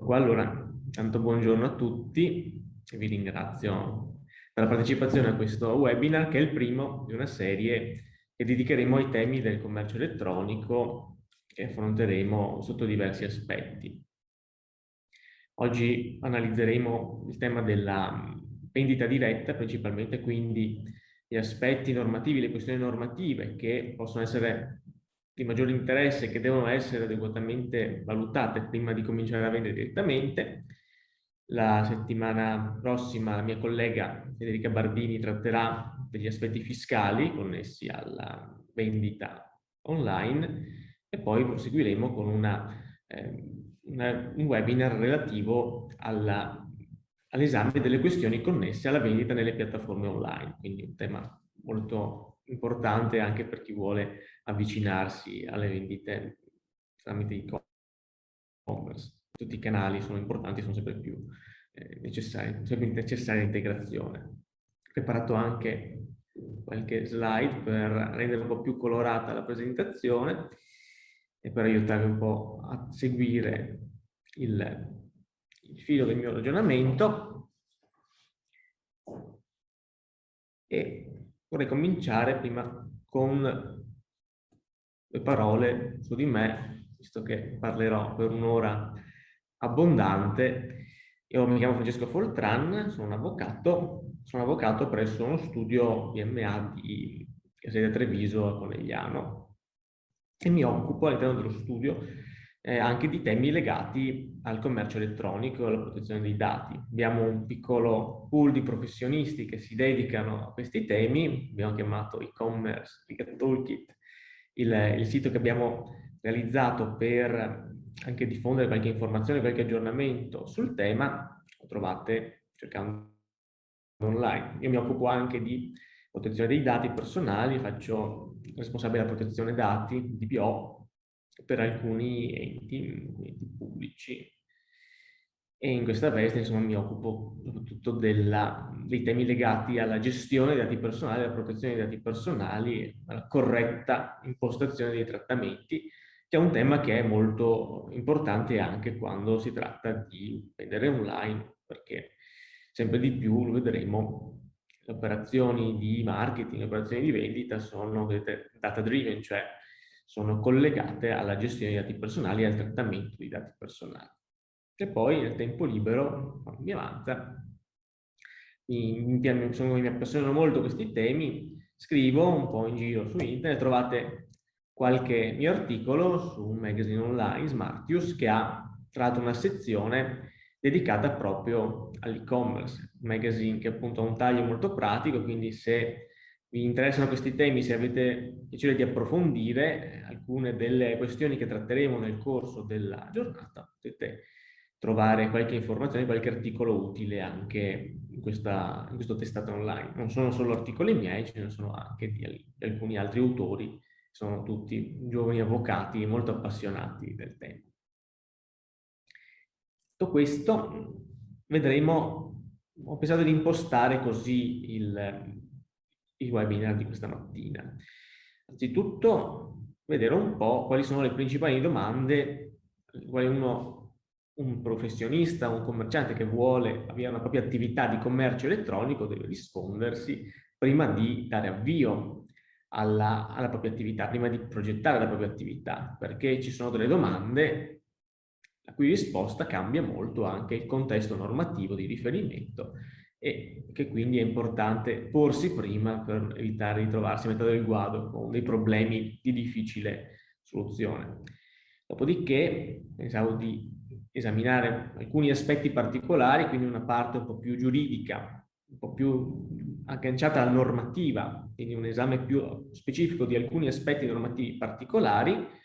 Allora, tanto buongiorno a tutti e vi ringrazio per la partecipazione a questo webinar che è il primo di una serie che dedicheremo ai temi del commercio elettronico che affronteremo sotto diversi aspetti. Oggi analizzeremo il tema della vendita diretta, principalmente quindi gli aspetti normativi, le questioni normative che possono essere di maggiore interesse, che devono essere adeguatamente valutate prima di cominciare a vendere direttamente. La settimana prossima la mia collega Federica Barbini tratterà degli aspetti fiscali connessi alla vendita online e poi proseguiremo con un webinar relativo all'esame delle questioni connesse alla vendita nelle piattaforme online, quindi un tema molto importante anche per chi vuole avvicinarsi alle vendite tramite e-commerce. Tutti i canali sono importanti, sono sempre più sempre necessaria integrazione. Ho preparato anche qualche slide per rendere un po' più colorata la presentazione e per aiutarvi un po' a seguire il filo del mio ragionamento. E vorrei cominciare prima con due parole su di me, visto che parlerò per un'ora abbondante. Io mi chiamo Francesco Foltran, sono un avvocato presso uno studio PMA di sede a Treviso a Conegliano e mi occupo all'interno dello studio anche di temi legati al commercio elettronico e alla protezione dei dati. Abbiamo un piccolo pool di professionisti che si dedicano a questi temi, abbiamo chiamato e-commerce Legal Toolkit, il sito che abbiamo realizzato per anche diffondere qualche informazione, qualche aggiornamento sul tema, lo trovate cercando online. Io mi occupo anche di protezione dei dati personali, faccio responsabile della protezione dati, DPO, per alcuni enti pubblici. E in questa veste, insomma, mi occupo soprattutto dei temi legati alla gestione dei dati personali, alla protezione dei dati personali e alla corretta impostazione dei trattamenti, che è un tema che è molto importante anche quando si tratta di vendere online, perché sempre di più, lo vedremo, le operazioni di marketing, le operazioni di vendita sono data driven, cioè sono collegate alla gestione dei dati personali e al trattamento dei dati personali. E poi nel tempo libero, quando mi avanza, mi appassionano molto questi temi, scrivo un po' in giro su internet, trovate qualche mio articolo su un magazine online, Smartius, che ha tra l'altro una sezione dedicata proprio all'e-commerce, un magazine che appunto ha un taglio molto pratico, quindi se vi interessano questi temi, se avete piacere di approfondire alcune delle questioni che tratteremo nel corso della giornata, potete trovare qualche informazione, qualche articolo utile anche in questo testato online. Non sono solo articoli miei, ce ne sono anche di alcuni altri autori, sono tutti giovani avvocati molto appassionati del tema. Tutto questo vedremo, ho pensato di impostare così il webinar di questa mattina. Anzitutto vedere un po' quali sono le principali domande, quali un professionista, un commerciante che vuole avere una propria attività di commercio elettronico deve rispondersi prima di dare avvio alla propria attività, prima di progettare la propria attività, perché ci sono delle domande la cui risposta cambia molto anche il contesto normativo di riferimento e che quindi è importante porsi prima per evitare di trovarsi a metà del guado con dei problemi di difficile soluzione. Dopodiché pensavo di esaminare alcuni aspetti particolari, quindi una parte un po' più giuridica, un po' più agganciata alla normativa, quindi un esame più specifico di alcuni aspetti normativi particolare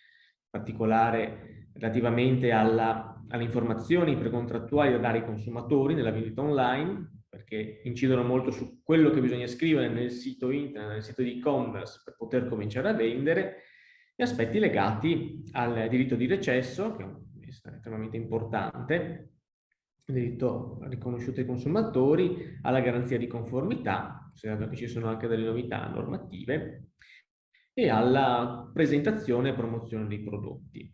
relativamente alle informazioni precontrattuali da dare ai consumatori nella vendita online, perché incidono molto su quello che bisogna scrivere nel sito internet, nel sito di e-commerce per poter cominciare a vendere, e aspetti legati al diritto di recesso, che è estremamente importante, il diritto riconosciuto ai consumatori, alla garanzia di conformità, considerando che ci sono anche delle novità normative, e alla presentazione e promozione dei prodotti.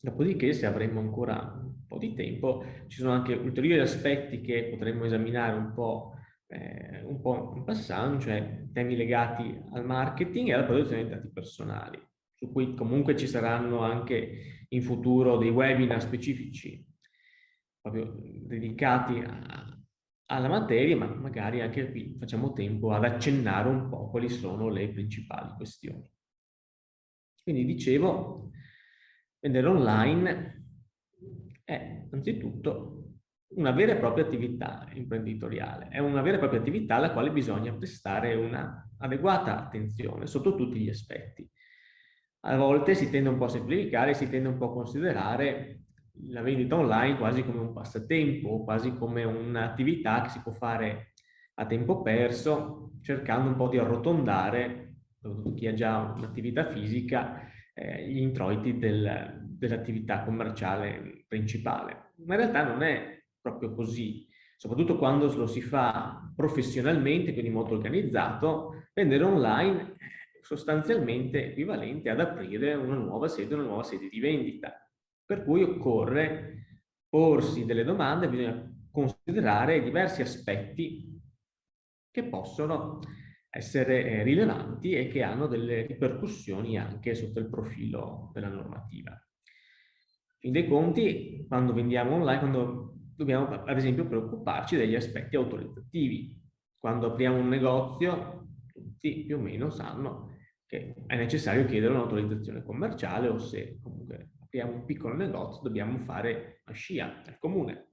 Dopodiché, se avremo ancora un po' di tempo, ci sono anche ulteriori aspetti che potremmo esaminare un po' in passando, cioè temi legati al marketing e alla protezione dei dati personali, su cui comunque ci saranno anche in futuro dei webinar specifici proprio dedicati alla materia, ma magari anche qui facciamo tempo ad accennare un po' quali sono le principali questioni. Quindi dicevo, vendere online è anzitutto una vera e propria attività imprenditoriale, è una vera e propria attività alla quale bisogna prestare una adeguata attenzione sotto tutti gli aspetti. A volte si tende un po' a semplificare, si tende un po' a considerare la vendita online quasi come un passatempo, quasi come un'attività che si può fare a tempo perso, cercando un po' di arrotondare, soprattutto chi ha già un'attività fisica, gli introiti dell'attività commerciale principale. Ma in realtà non è proprio così, soprattutto quando lo si fa professionalmente, quindi molto organizzato. Vendere online è sostanzialmente equivalente ad aprire una nuova sede di vendita, per cui occorre porsi delle domande, bisogna considerare diversi aspetti che possono essere rilevanti e che hanno delle ripercussioni anche sotto il profilo della normativa. In fin dei conti, quando vendiamo online, quando dobbiamo ad esempio preoccuparci degli aspetti autorizzativi. Quando apriamo un negozio, tutti più o meno sanno che è necessario chiedere un'autorizzazione commerciale, o se comunque apriamo un piccolo negozio dobbiamo fare una SCIA al comune.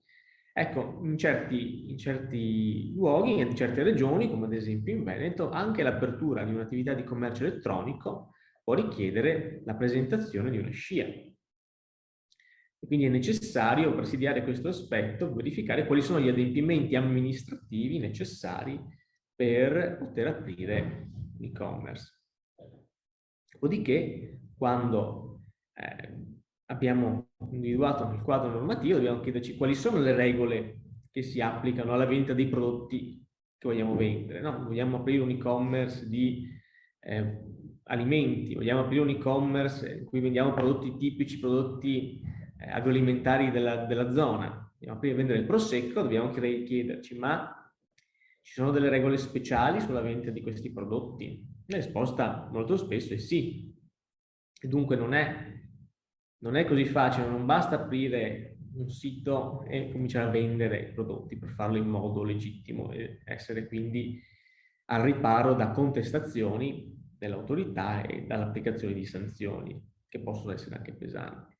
Ecco, in certi luoghi, in certe regioni, come ad esempio in Veneto, anche l'apertura di un'attività di commercio elettronico può richiedere la presentazione di una SCIA. E quindi è necessario presidiare questo aspetto, verificare quali sono gli adempimenti amministrativi necessari per poter aprire l'e-commerce. Dopodiché, quando abbiamo individuato nel quadro normativo, dobbiamo chiederci quali sono le regole che si applicano alla vendita dei prodotti che vogliamo vendere. No? Vogliamo aprire un e-commerce di alimenti, vogliamo aprire un e-commerce in cui vendiamo prodotti tipici, prodotti agroalimentari della zona. Vogliamo aprire e vendere il prosecco, dobbiamo chiederci, ma ci sono delle regole speciali sulla vendita di questi prodotti? La risposta molto spesso è sì. E dunque non è così facile, non basta aprire un sito e cominciare a vendere prodotti per farlo in modo legittimo e essere quindi al riparo da contestazioni dell'autorità e dall'applicazione di sanzioni, che possono essere anche pesanti.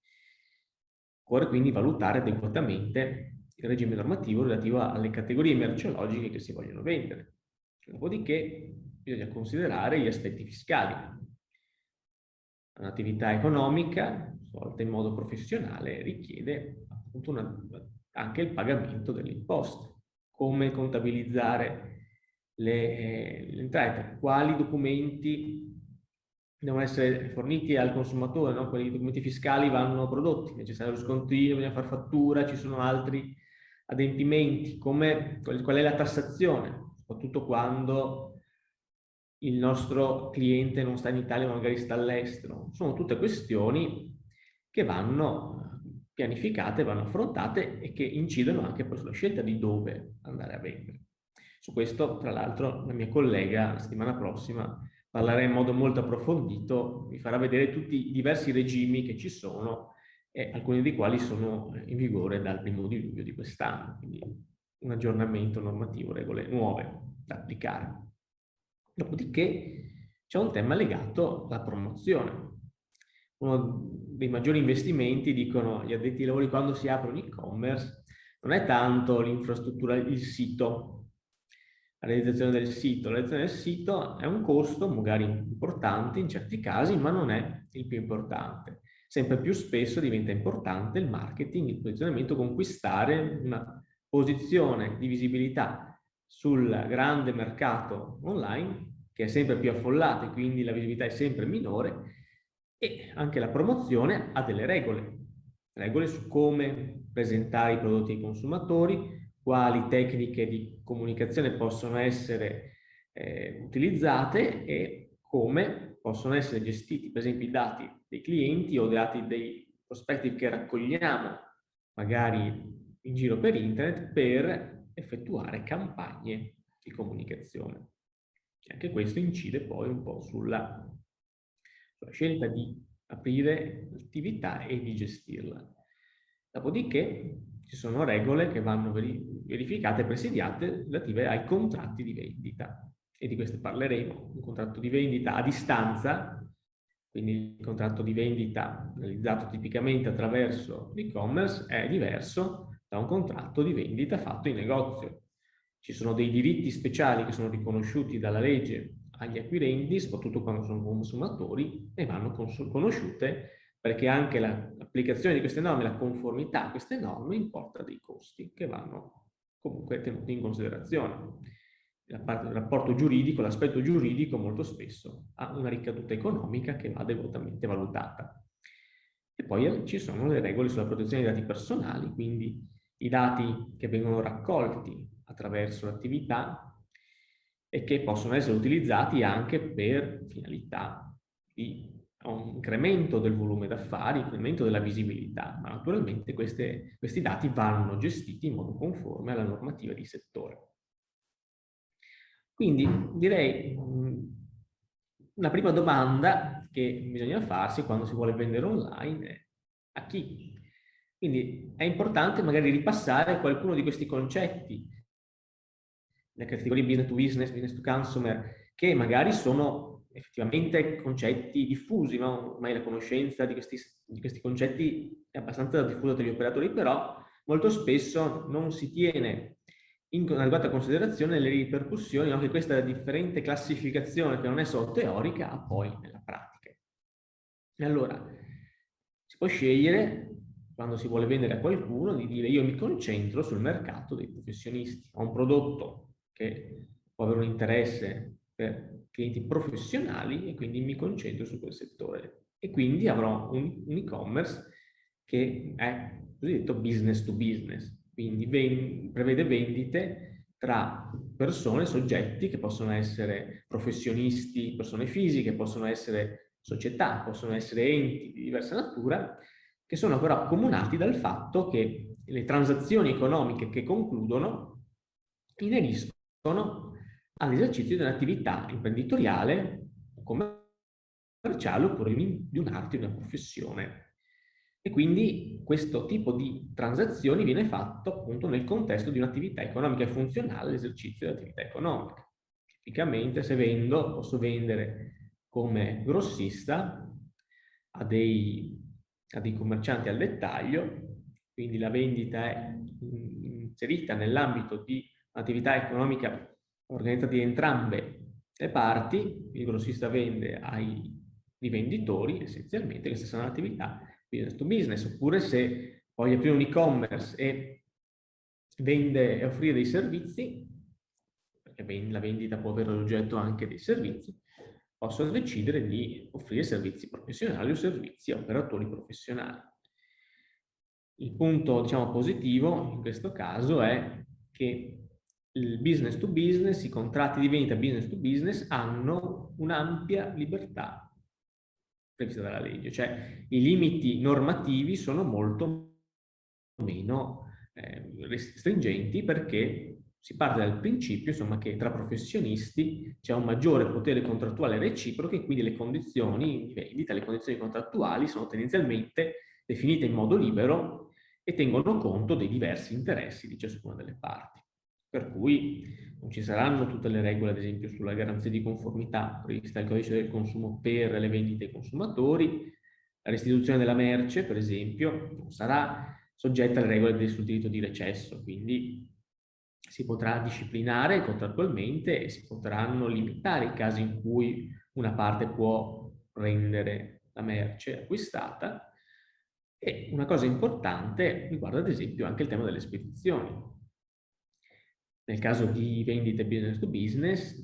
Occorre quindi valutare adeguatamente il regime normativo relativo alle categorie merceologiche che si vogliono vendere. Dopodiché bisogna considerare gli aspetti fiscali. Un'attività economica, svolta in modo professionale, richiede appunto anche il pagamento delle imposte. Come contabilizzare le entrate? Quali documenti devono essere forniti al consumatore? No? Quali documenti fiscali vanno prodotti? È necessario lo scontrino, bisogna fare fattura, ci sono altri adempimenti. Qual è la tassazione? Soprattutto quando il nostro cliente non sta in Italia ma magari sta all'estero. Sono tutte questioni che vanno pianificate, vanno affrontate e che incidono anche poi sulla scelta di dove andare a vendere. Su questo, tra l'altro, la mia collega la settimana prossima parlerà in modo molto approfondito, vi farà vedere tutti i diversi regimi che ci sono e alcuni dei quali sono in vigore dal 1° di luglio di quest'anno, quindi un aggiornamento normativo, regole nuove da applicare. Dopodiché c'è un tema legato alla promozione. Uno dei maggiori investimenti, dicono gli addetti ai lavori, quando si apre un e-commerce, non è tanto l'infrastruttura, il sito, la realizzazione del sito. La realizzazione del sito è un costo magari importante in certi casi, ma non è il più importante. Sempre più spesso diventa importante il marketing, il posizionamento, conquistare una posizione di visibilità sul grande mercato online, che è sempre più affollato e quindi la visibilità è sempre minore, e anche la promozione ha delle regole su come presentare i prodotti ai consumatori, quali tecniche di comunicazione possono essere utilizzate e come possono essere gestiti, per esempio, i dati dei clienti o i dati dei prospetti che raccogliamo magari in giro per internet per effettuare campagne di comunicazione. E anche questo incide poi un po' sulla scelta di aprire l'attività e di gestirla. Dopodiché ci sono regole che vanno verificate e presidiate relative ai contratti di vendita, e di queste parleremo. Un contratto di vendita a distanza, quindi il contratto di vendita realizzato tipicamente attraverso l'e-commerce, è diverso da un contratto di vendita fatto in negozio. Ci sono dei diritti speciali che sono riconosciuti dalla legge agli acquirenti, soprattutto quando sono consumatori, e vanno conosciute perché anche l'applicazione di queste norme, la conformità a queste norme, importa dei costi che vanno comunque tenuti in considerazione. Il rapporto giuridico, l'aspetto giuridico molto spesso ha una ricaduta economica che va devotamente valutata. E poi ci sono le regole sulla protezione dei dati personali, quindi i dati che vengono raccolti attraverso l'attività e che possono essere utilizzati anche per finalità di un incremento del volume d'affari, incremento della visibilità, ma naturalmente questi dati vanno gestiti in modo conforme alla normativa di settore. Quindi direi una prima domanda che bisogna farsi quando si vuole vendere online è: a chi? Quindi è importante magari ripassare qualcuno di questi concetti, le categorie business to business, business to consumer, che magari sono effettivamente concetti diffusi, no? Ormai la conoscenza di questi concetti è abbastanza diffusa tra gli operatori, però molto spesso non si tiene in adeguata considerazione le ripercussioni, no, che questa differente classificazione, che non è solo teorica, ha poi nella pratica. E allora si può scegliere, quando si vuole vendere a qualcuno, di dire: io mi concentro sul mercato dei professionisti, ho un prodotto che può avere un interesse per clienti professionali e quindi mi concentro su quel settore, e quindi avrò un e-commerce che è cosiddetto business to business, quindi prevede vendite tra persone, soggetti che possono essere professionisti, persone fisiche, possono essere società, possono essere enti di diversa natura, che sono però accomunati dal fatto che le transazioni economiche che concludono ineriscono all'esercizio di un'attività imprenditoriale, commerciale, oppure di un'arte, di una professione. E quindi questo tipo di transazioni viene fatto appunto nel contesto di un'attività economica e funzionale all'esercizio dell'attività economica. Tipicamente, se vendo, posso vendere come grossista a dei commercianti al dettaglio, quindi la vendita è inserita nell'ambito di un'attività economica organizzata di entrambe le parti. Il grossista vende ai rivenditori, essenzialmente. Queste sono attività business to business. Oppure, se voglio aprire un e-commerce e vende e offrire dei servizi, perché la vendita può avere l'oggetto anche dei servizi, posso decidere di offrire servizi professionali o servizi a operatori professionali. Il punto, diciamo, positivo in questo caso è che il business to business, i contratti di vendita business to business, hanno un'ampia libertà prevista dalla legge, cioè i limiti normativi sono molto meno restringenti, perché si parte dal principio, insomma, che tra professionisti c'è un maggiore potere contrattuale reciproco, e quindi le condizioni di vendita, le condizioni contrattuali sono tendenzialmente definite in modo libero e tengono conto dei diversi interessi di ciascuna delle parti. Per cui non ci saranno tutte le regole, ad esempio, sulla garanzia di conformità prevista dal codice del consumo per le vendite ai consumatori. La restituzione della merce, per esempio, non sarà soggetta alle regole sul diritto di recesso, quindi si potrà disciplinare contrattualmente e si potranno limitare i casi in cui una parte può prendere la merce acquistata. E una cosa importante riguarda, ad esempio, anche il tema delle spedizioni. Nel caso di vendite business to business,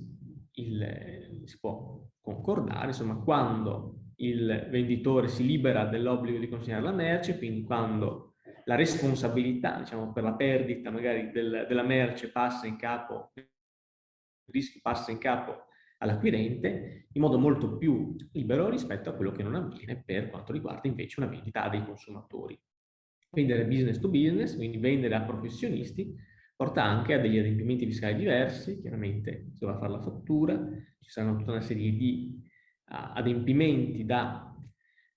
si può concordare, insomma, quando il venditore si libera dell'obbligo di consegnare la merce, quindi quando la responsabilità, diciamo, per la perdita magari della merce passa in capo, il rischio passa in capo all'acquirente in modo molto più libero rispetto a quello che non avviene per quanto riguarda invece una vendita a dei consumatori. Vendere business to business, quindi vendere a professionisti, porta anche a degli adempimenti fiscali diversi, chiaramente si dovrà fare la fattura, ci saranno tutta una serie di adempimenti da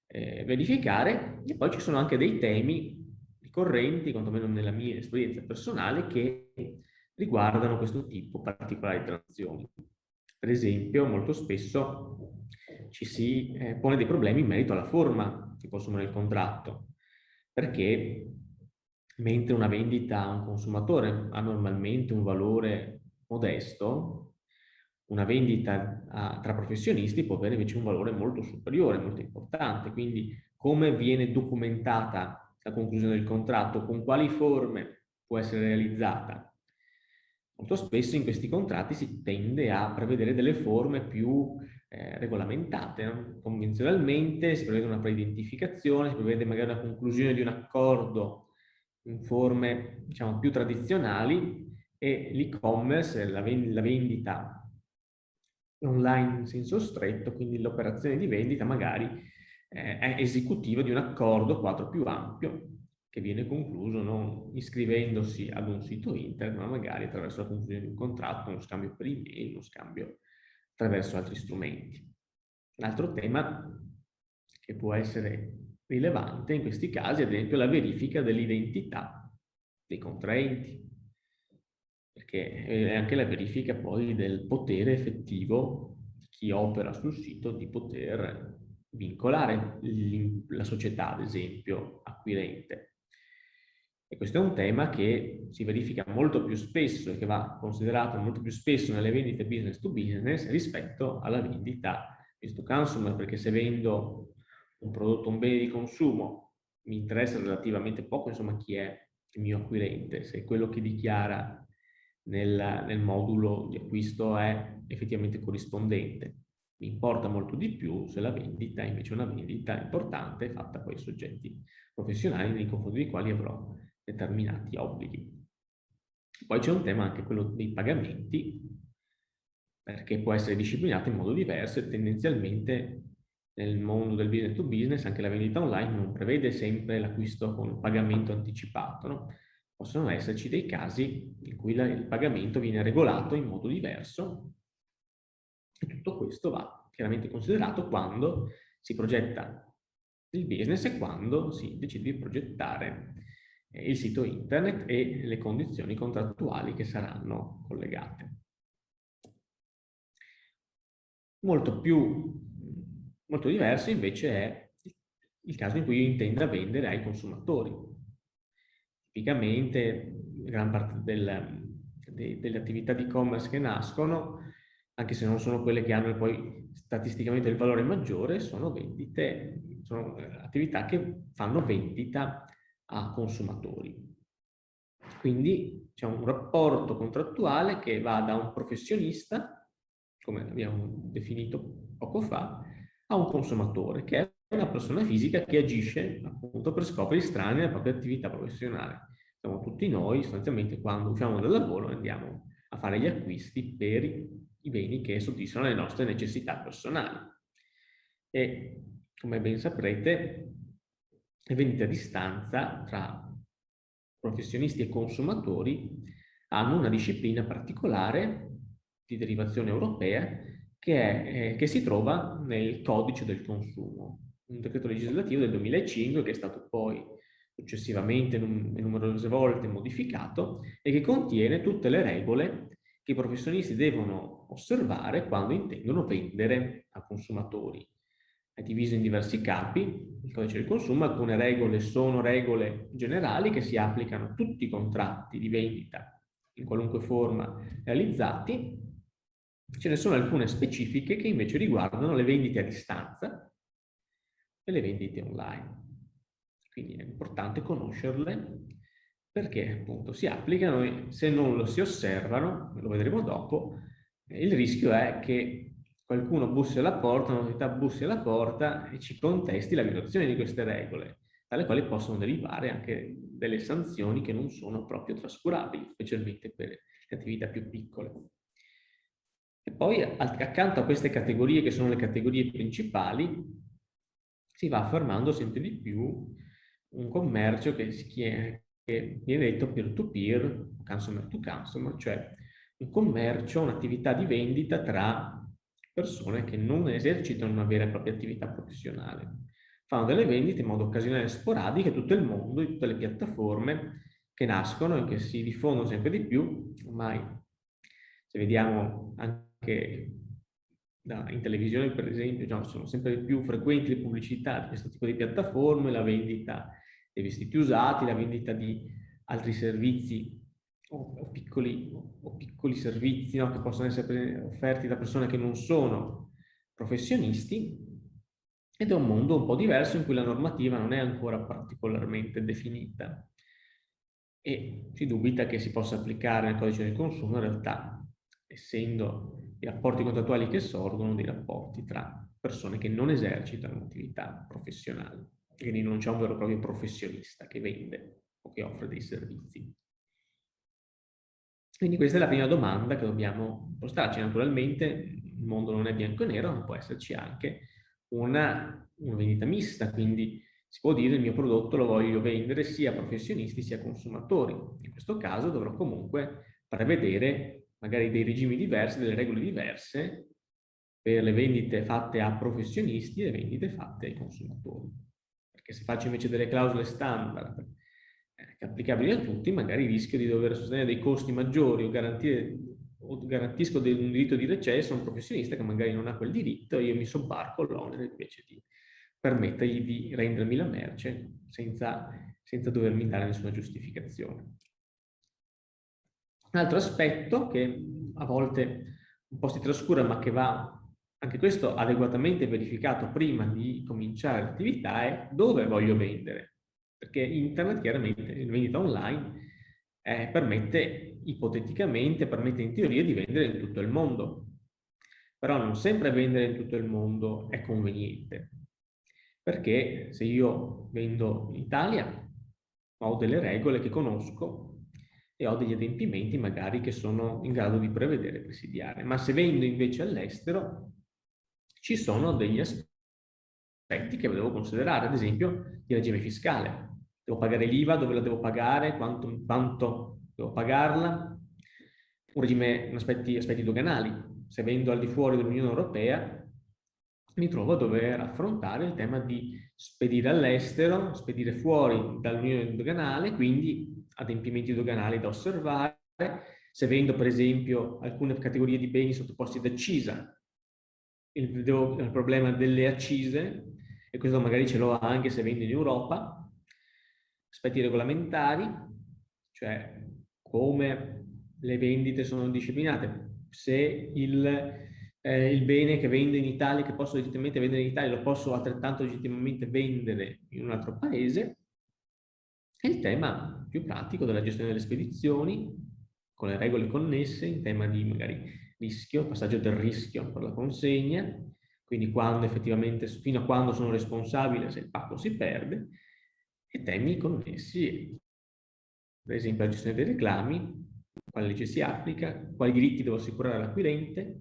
verificare, e poi ci sono anche dei temi ricorrenti, quantomeno nella mia esperienza personale, che riguardano questo tipo particolare di transazioni. Per esempio, molto spesso ci si pone dei problemi in merito alla forma che può assumere il contratto, perché mentre una vendita a un consumatore ha normalmente un valore modesto, una vendita tra professionisti può avere invece un valore molto superiore, molto importante. Quindi come viene documentata la conclusione del contratto, con quali forme può essere realizzata. Molto spesso in questi contratti si tende a prevedere delle forme più regolamentate, no? Convenzionalmente si prevede una preidentificazione, si prevede magari la conclusione di un accordo in forme, diciamo, più tradizionali, e l'e-commerce, la vendita online in senso stretto, quindi l'operazione di vendita magari è esecutiva di un accordo quadro più ampio che viene concluso non iscrivendosi ad un sito internet, ma magari attraverso la conclusione di un contratto, uno scambio per email, uno scambio attraverso altri strumenti. Un altro tema che può essere rilevante in questi casi è ad esempio la verifica dell'identità dei contraenti, perché è anche la verifica poi del potere effettivo di chi opera sul sito di poter vincolare la società, ad esempio, acquirente. E questo è un tema che si verifica molto più spesso e che va considerato molto più spesso nelle vendite business to business rispetto alla vendita business to consumer, perché se vendo un prodotto, un bene di consumo, mi interessa relativamente poco, insomma, chi è il mio acquirente, se quello che dichiara nel modulo di acquisto è effettivamente corrispondente. Mi importa molto di più se la vendita è invece una vendita importante fatta poi ai soggetti professionali nei confronti dei quali avrò determinati obblighi. Poi c'è un tema anche quello dei pagamenti, perché può essere disciplinato in modo diverso e tendenzialmente nel mondo del business to business anche la vendita online non prevede sempre l'acquisto con pagamento anticipato, no? Possono esserci dei casi in cui il pagamento viene regolato in modo diverso, e tutto questo va chiaramente considerato quando si progetta il business e quando si decide di progettare il sito internet e le condizioni contrattuali che saranno collegate. Molto diverso invece è il caso in cui io intenda vendere ai consumatori. Tipicamente gran parte delle attività di e-commerce che nascono, anche se non sono quelle che hanno poi statisticamente il valore maggiore, sono attività che fanno vendita a consumatori. Quindi c'è un rapporto contrattuale che va da un professionista, come abbiamo definito poco fa, a un consumatore, che è una persona fisica che agisce appunto per scopi strani nella propria attività professionale. Siamo tutti noi, sostanzialmente, quando usciamo dal lavoro andiamo a fare gli acquisti per i beni che soddisfano le nostre necessità personali. E, come ben saprete, le vendite a distanza tra professionisti e consumatori hanno una disciplina particolare di derivazione europea che si trova nel codice del consumo, un decreto legislativo del 2005 che è stato poi successivamente numerose volte modificato e che contiene tutte le regole che i professionisti devono osservare quando intendono vendere a consumatori. È diviso in diversi capi, il codice del consumo. Alcune regole sono regole generali che si applicano a tutti i contratti di vendita in qualunque forma realizzati. Ce ne sono alcune specifiche che invece riguardano le vendite a distanza e le vendite online. Quindi è importante conoscerle perché appunto si applicano e se non lo si osservano, lo vedremo dopo, il rischio è che qualcuno bussi alla porta, un'autorità bussi alla porta e ci contesti la violazione di queste regole, dalle quali possono derivare anche delle sanzioni che non sono proprio trascurabili, specialmente per le attività più piccole. E poi accanto a queste categorie, che sono le categorie principali, si va affermando sempre di più un commercio che viene detto peer-to-peer, consumer to consumer, cioè un commercio, un'attività di vendita tra persone che non esercitano una vera e propria attività professionale. Fanno delle vendite in modo occasionale e sporadico in tutto il mondo, in tutte le piattaforme che nascono e che si diffondono sempre di più. Ormai, se vediamo anche in televisione, per esempio, no, sono sempre più frequenti le pubblicità di questo tipo di piattaforme, la vendita dei vestiti usati, la vendita di altri servizi o piccoli servizi, no, che possono essere offerti da persone che non sono professionisti, ed è un mondo un po' diverso in cui la normativa non è ancora particolarmente definita e si dubita che si possa applicare nel codice del consumo, in realtà, essendo i rapporti contrattuali che sorgono dei rapporti tra persone che non esercitano un'attività professionale, quindi non c'è un vero e proprio professionista che vende o che offre dei servizi. Quindi questa è la prima domanda che dobbiamo postarci. Naturalmente il mondo non è bianco e nero, ma può esserci anche una vendita mista, quindi si può dire il mio prodotto lo voglio vendere sia a professionisti sia a consumatori. In questo caso dovrò comunque prevedere magari dei regimi diversi, delle regole diverse per le vendite fatte a professionisti e le vendite fatte ai consumatori. Perché se faccio invece delle clausole standard applicabili a tutti, magari rischio di dover sostenere dei costi maggiori o garantisco un diritto di recesso a un professionista che magari non ha quel diritto e io mi sobbarco l'onere invece di permettergli di rendermi la merce senza dovermi dare nessuna giustificazione. Un altro aspetto che a volte un po' si trascura, ma che va anche questo adeguatamente verificato prima di cominciare l'attività, è dove voglio vendere. Perché internet, chiaramente, la vendita online, permette ipoteticamente, permette in teoria di vendere in tutto il mondo. Però non sempre vendere in tutto il mondo è conveniente. Perché se io vendo in Italia, ho delle regole che conosco e ho degli adempimenti magari che sono in grado di prevedere e presidiare. Ma se vendo invece all'estero, ci sono degli aspetti che devo considerare, ad esempio il regime fiscale. Devo pagare l'IVA, dove la devo pagare, quanto devo pagarla, aspetti doganali. Se vendo al di fuori dell'Unione Europea, mi trovo a dover affrontare il tema di spedire all'estero, spedire fuori dall'Unione doganale, quindi adempimenti doganali da osservare. Se vendo, per esempio, alcune categorie di beni sottoposti ad accisa, il problema delle accise, e questo magari ce l'ho anche se vendo in Europa, aspetti regolamentari, cioè come le vendite sono disciplinate, se il bene che vendo in Italia, che posso legittimamente vendere in Italia, lo posso altrettanto legittimamente vendere in un altro paese, e il tema più pratico della gestione delle spedizioni, con le regole connesse, in tema di magari rischio, passaggio del rischio per la consegna, quindi quando effettivamente, fino a quando sono responsabile se il pacco si perde, e temi connessi, per esempio la gestione dei reclami, quale legge si applica, quali diritti devo assicurare all'acquirente,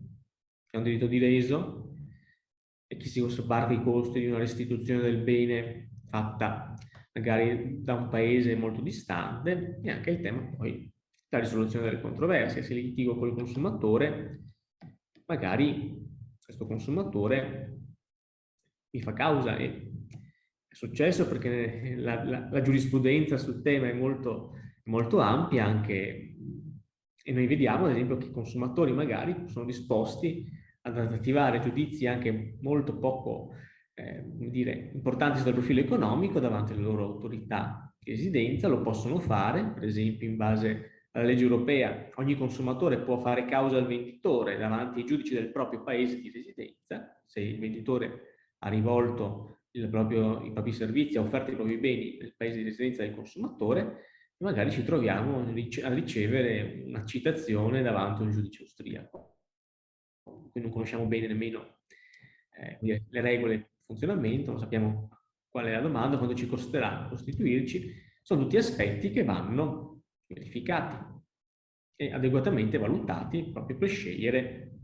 che ha un diritto di reso, e chi si sobbarca i costi di una restituzione del bene fatta magari da un paese molto distante, e anche il tema poi la risoluzione delle controversie. Se litigo col consumatore, magari questo consumatore mi fa causa, e è successo perché la giurisprudenza sul tema è molto ampia anche, e noi vediamo ad esempio che i consumatori magari sono disposti ad attivare giudizi anche molto poco come dire, importanti dal profilo economico davanti alle loro autorità di residenza. Lo possono fare, per esempio in base alla legge europea, ogni consumatore può fare causa al venditore davanti ai giudici del proprio paese di residenza, se il venditore ha rivolto i propri servizi, ha offerto i propri beni nel paese di residenza del consumatore, e magari ci troviamo a ricevere una citazione davanti a un giudice austriaco. Qui non conosciamo bene nemmeno le regole di funzionamento, non sappiamo qual è la domanda, quanto ci costerà costituirci. Sono tutti aspetti che vanno verificati e adeguatamente valutati proprio per scegliere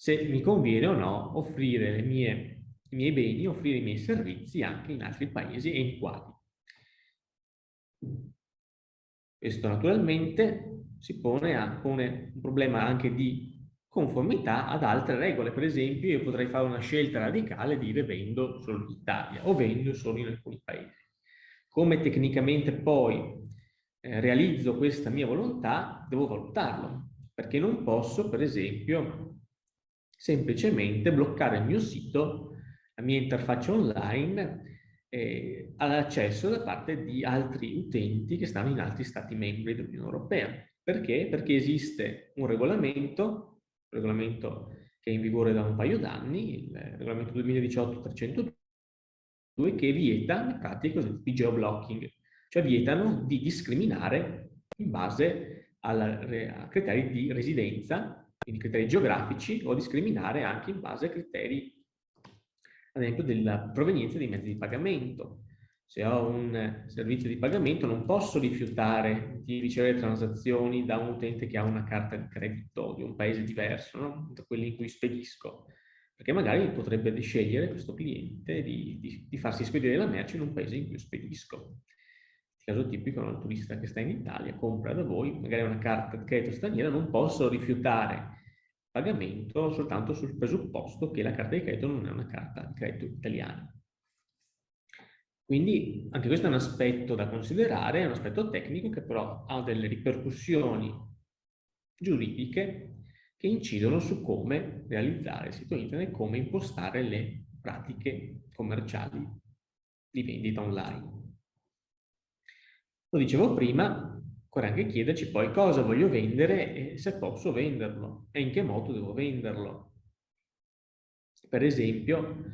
se mi conviene o no offrire i miei beni, offrire i miei servizi anche in altri paesi e in quali. Questo naturalmente pone un problema anche di conformità ad altre regole. Per esempio, io potrei fare una scelta radicale e dire vendo solo in Italia o vendo solo in alcuni paesi. Come tecnicamente poi realizzo questa mia volontà, devo valutarlo, perché non posso, per esempio, semplicemente bloccare il mio sito, la mia interfaccia online, all'accesso da parte di altri utenti che stanno in altri stati membri dell'Unione Europea. Perché? Perché esiste un regolamento che è in vigore da un paio d'anni, il regolamento 2018-302, che vieta le pratiche di geoblocking, cioè vietano di discriminare in base a criteri di residenza, quindi criteri geografici, o discriminare anche in base a criteri, ad esempio, della provenienza dei mezzi di pagamento. Se ho un servizio di pagamento non posso rifiutare di ricevere transazioni da un utente che ha una carta di credito di un paese diverso, no? Da quelli in cui spedisco, perché magari potrebbe scegliere questo cliente di farsi spedire la merce in un paese in cui spedisco. Il caso tipico è un turista che sta in Italia, compra da voi, magari una carta di credito straniera, non posso rifiutare pagamento soltanto sul presupposto che la carta di credito non è una carta di credito italiana. Quindi anche questo è un aspetto da considerare, è un aspetto tecnico che però ha delle ripercussioni giuridiche che incidono su come realizzare il sito internet, come impostare le pratiche commerciali di vendita online. Lo dicevo prima, occorre anche chiederci poi cosa voglio vendere e se posso venderlo e in che modo devo venderlo. Per esempio,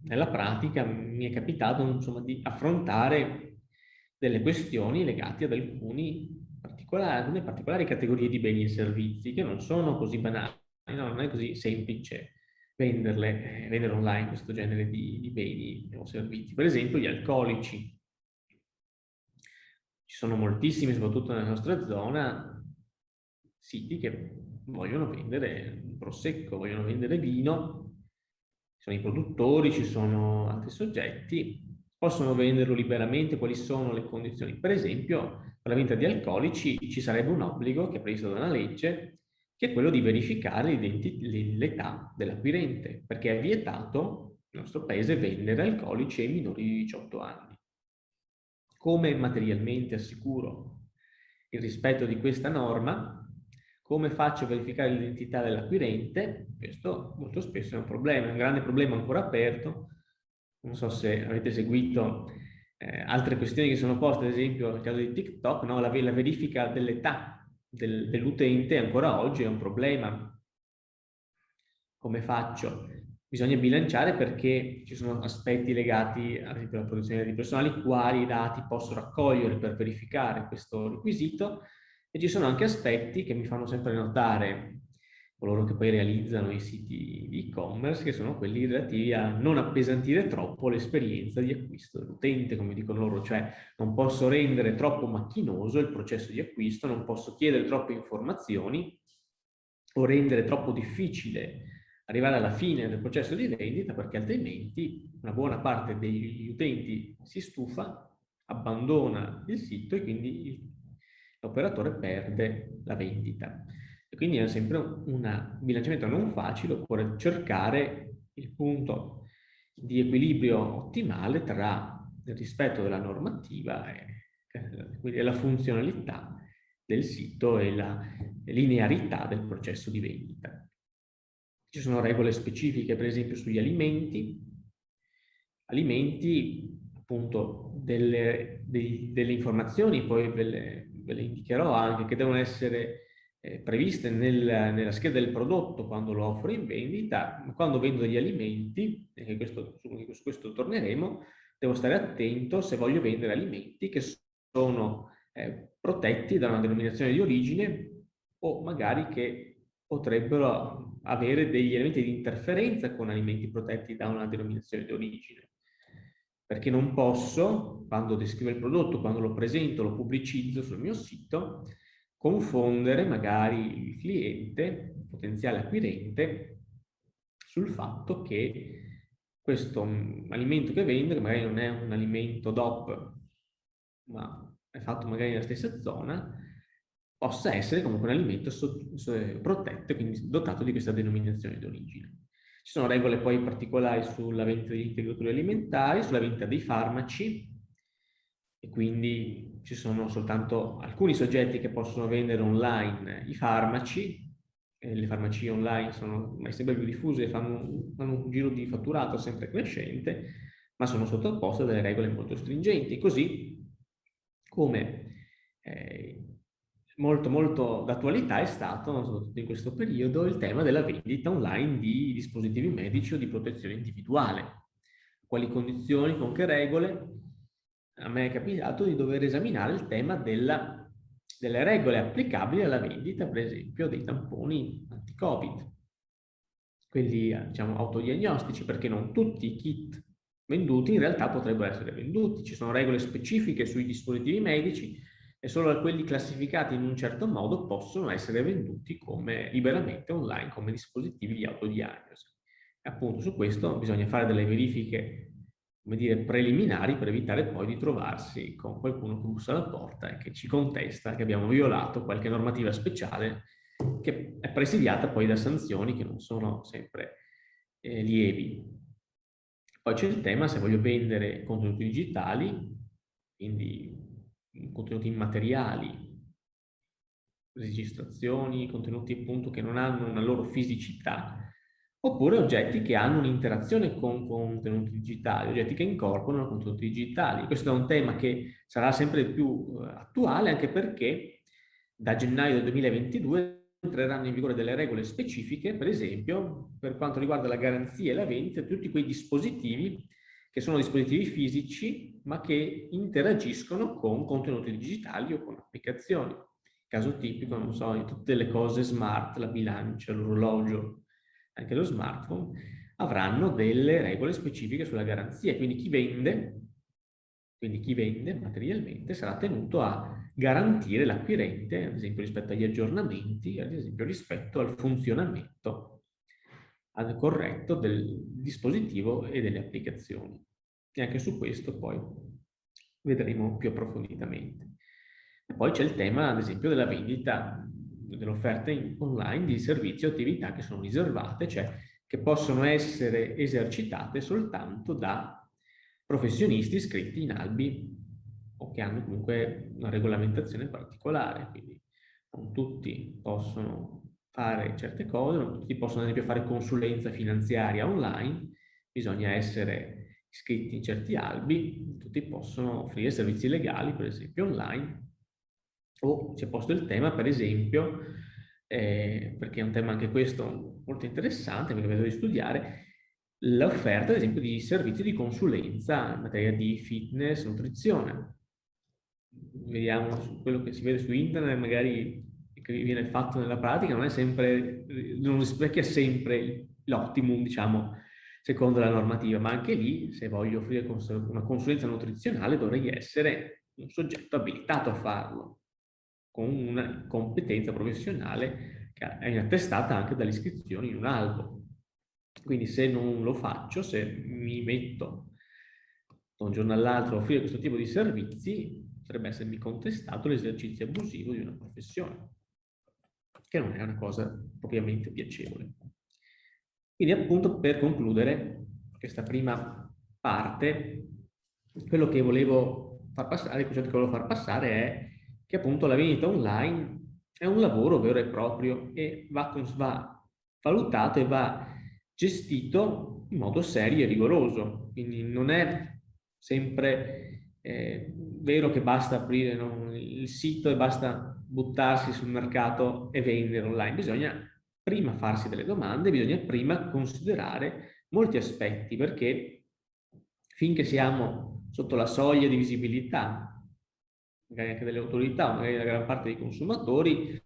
nella pratica mi è capitato insomma, di affrontare delle questioni legate ad alcune particolari categorie di beni e servizi che non sono così banali, no? Non è così semplice vendere online questo genere di beni o servizi. Per esempio gli alcolici. Ci sono moltissimi, soprattutto nella nostra zona, siti che vogliono vendere prosecco, vogliono vendere vino, ci sono i produttori, ci sono altri soggetti, possono venderlo liberamente, quali sono le condizioni? Per esempio, per la vendita di alcolici ci sarebbe un obbligo che è previsto da una legge, che è quello di verificare l'età dell'acquirente, perché è vietato nel nostro paese vendere alcolici ai minori di 18 anni. Come materialmente assicuro il rispetto di questa norma? Come faccio a verificare l'identità dell'acquirente? Questo molto spesso è un problema, è un grande problema ancora aperto. Non so se avete seguito altre questioni che sono poste, ad esempio nel caso di TikTok, no? La verifica dell'età dell'utente ancora oggi è un problema. Come faccio? Bisogna bilanciare perché ci sono aspetti legati ad esempio alla protezione dei dati personali, quali dati posso raccogliere per verificare questo requisito, e ci sono anche aspetti che mi fanno sempre notare coloro che poi realizzano i siti di e-commerce, che sono quelli relativi a non appesantire troppo l'esperienza di acquisto dell'utente, come dicono loro, cioè non posso rendere troppo macchinoso il processo di acquisto, non posso chiedere troppe informazioni o rendere troppo difficile arrivare alla fine del processo di vendita, perché altrimenti una buona parte degli utenti si stufa, abbandona il sito e quindi l'operatore perde la vendita. E quindi è sempre un bilanciamento non facile, occorre cercare il punto di equilibrio ottimale tra il rispetto della normativa e la funzionalità del sito e la linearità del processo di vendita. Ci sono regole specifiche, per esempio, sugli alimenti, appunto, delle informazioni, poi ve le indicherò anche, che devono essere previste nella scheda del prodotto quando lo offro in vendita. Quando vendo degli alimenti, e su questo torneremo, devo stare attento se voglio vendere alimenti che sono protetti da una denominazione di origine o magari che potrebbero avere degli elementi di interferenza con alimenti protetti da una denominazione di origine. Perché non posso, quando descrivo il prodotto, quando lo presento, lo pubblicizzo sul mio sito, confondere magari il cliente, il potenziale acquirente, sul fatto che questo alimento che vende, che magari non è un alimento DOP, ma è fatto magari nella stessa zona, possa essere comunque un alimento protetto e quindi dotato di questa denominazione d'origine. Ci sono regole poi particolari sulla vendita degli integratori alimentari, sulla vendita dei farmaci, e quindi ci sono soltanto alcuni soggetti che possono vendere online i farmaci. Le farmacie online sono sempre più diffuse e fanno un giro di fatturato sempre crescente, ma sono sottoposte a delle regole molto stringenti, così come molto d'attualità è stato, soprattutto in questo periodo, il tema della vendita online di dispositivi medici o di protezione individuale. Quali condizioni, con che regole? A me è capitato di dover esaminare il tema delle regole applicabili alla vendita, per esempio, dei tamponi anti-Covid, quelli diciamo autodiagnostici, perché non tutti i kit venduti in realtà potrebbero essere venduti. Ci sono regole specifiche sui dispositivi medici e solo quelli classificati in un certo modo possono essere venduti liberamente online come dispositivi di autodiagnosi. E appunto su questo bisogna fare delle verifiche, come dire, preliminari, per evitare poi di trovarsi con qualcuno che bussa alla porta e che ci contesta che abbiamo violato qualche normativa speciale, che è presidiata poi da sanzioni che non sono sempre lievi. Poi c'è il tema se voglio vendere contenuti digitali, quindi contenuti immateriali, registrazioni, contenuti appunto che non hanno una loro fisicità, oppure oggetti che hanno un'interazione con contenuti digitali, oggetti che incorporano contenuti digitali. Questo è un tema che sarà sempre più attuale, anche perché da gennaio del 2022 entreranno in vigore delle regole specifiche, per esempio, per quanto riguarda la garanzia e la vendita di tutti quei dispositivi che sono dispositivi fisici, ma che interagiscono con contenuti digitali o con applicazioni. Caso tipico, non so, di tutte le cose smart, la bilancia, l'orologio, anche lo smartphone, avranno delle regole specifiche sulla garanzia. Quindi chi vende materialmente sarà tenuto a garantire l'acquirente, ad esempio rispetto agli aggiornamenti, ad esempio rispetto al funzionamento corretto del dispositivo e delle applicazioni. E anche su questo poi vedremo più approfonditamente. E poi c'è il tema, ad esempio, della vendita, dell'offerta online di servizi o attività che sono riservate, cioè che possono essere esercitate soltanto da professionisti iscritti in albi o che hanno comunque una regolamentazione particolare, quindi non tutti possono fare certe cose, non tutti possono ad esempio fare consulenza finanziaria online, bisogna essere iscritti in certi albi, tutti possono offrire servizi legali, per esempio online, o si è posto il tema, per esempio, perché è un tema anche questo molto interessante, perché vedo di studiare, l'offerta, ad esempio, di servizi di consulenza in materia di fitness, nutrizione. Vediamo su quello che si vede su internet, magari che viene fatto nella pratica, non è sempre, non rispecchia sempre l'optimum, diciamo, secondo la normativa, ma anche lì, se voglio offrire una consulenza nutrizionale, dovrei essere un soggetto abilitato a farlo, con una competenza professionale che è attestata anche dalle iscrizioni in un albo. Quindi se non lo faccio, se mi metto da un giorno all'altro a offrire questo tipo di servizi, potrebbe essermi contestato l'esercizio abusivo di una professione, che non è una cosa propriamente piacevole. Quindi appunto, per concludere questa prima parte, quello che volevo far passare, il concetto che volevo far passare è che appunto la vendita online è un lavoro vero e proprio e va valutato e va gestito in modo serio e rigoroso. Quindi non è sempre vero che basta aprire il sito e basta buttarsi sul mercato e vendere online. Bisogna prima farsi delle domande, bisogna prima considerare molti aspetti, perché finché siamo sotto la soglia di visibilità, magari anche delle autorità, magari della gran parte dei consumatori,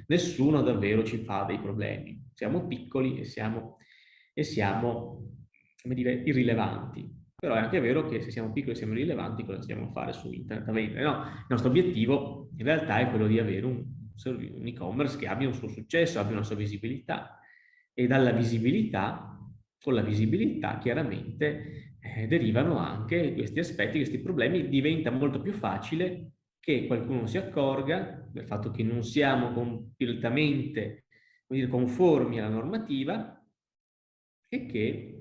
nessuno davvero ci fa dei problemi. Siamo piccoli e siamo come dire, irrilevanti. Però è anche vero che se siamo piccoli e siamo rilevanti, cosa stiamo a fare su internet a vendere? No, il nostro obiettivo in realtà è quello di avere un e-commerce che abbia un suo successo, abbia una sua visibilità. E dalla visibilità, con la visibilità chiaramente derivano anche questi aspetti, questi problemi. Diventa molto più facile che qualcuno si accorga del fatto che non siamo completamente, come dire, conformi alla normativa e che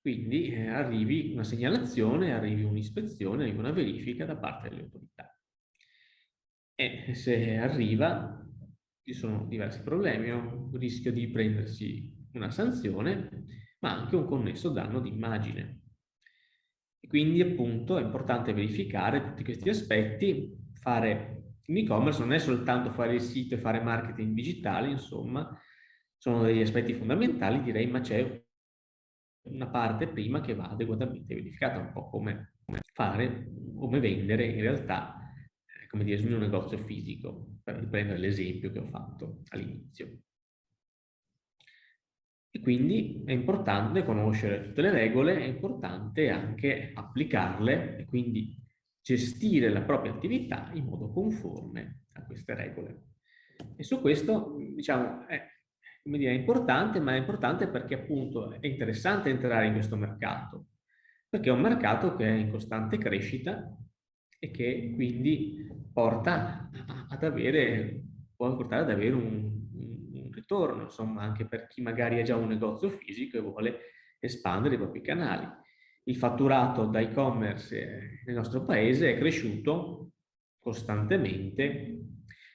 quindi arrivi una segnalazione, arrivi un'ispezione, arrivi una verifica da parte delle autorità. E se arriva, ci sono diversi problemi, un rischio di prendersi una sanzione, ma anche un connesso danno di immagine. E quindi appunto è importante verificare tutti questi aspetti, fare in e-commerce non è soltanto fare il sito e fare marketing digitale, insomma, sono degli aspetti fondamentali, direi, ma c'è una parte prima che va adeguatamente verificata, un po' come fare, come vendere in realtà, come dire, su un negozio fisico, per riprendere l'esempio che ho fatto all'inizio. E quindi è importante conoscere tutte le regole, è importante anche applicarle e quindi gestire la propria attività in modo conforme a queste regole. E su questo, diciamo, come dire, è importante, ma è importante perché appunto è interessante entrare in questo mercato, perché è un mercato che è in costante crescita e che quindi porta ad avere, può portare ad avere un ritorno, insomma, anche per chi magari ha già un negozio fisico e vuole espandere i propri canali. Il fatturato da e-commerce nel nostro paese è cresciuto costantemente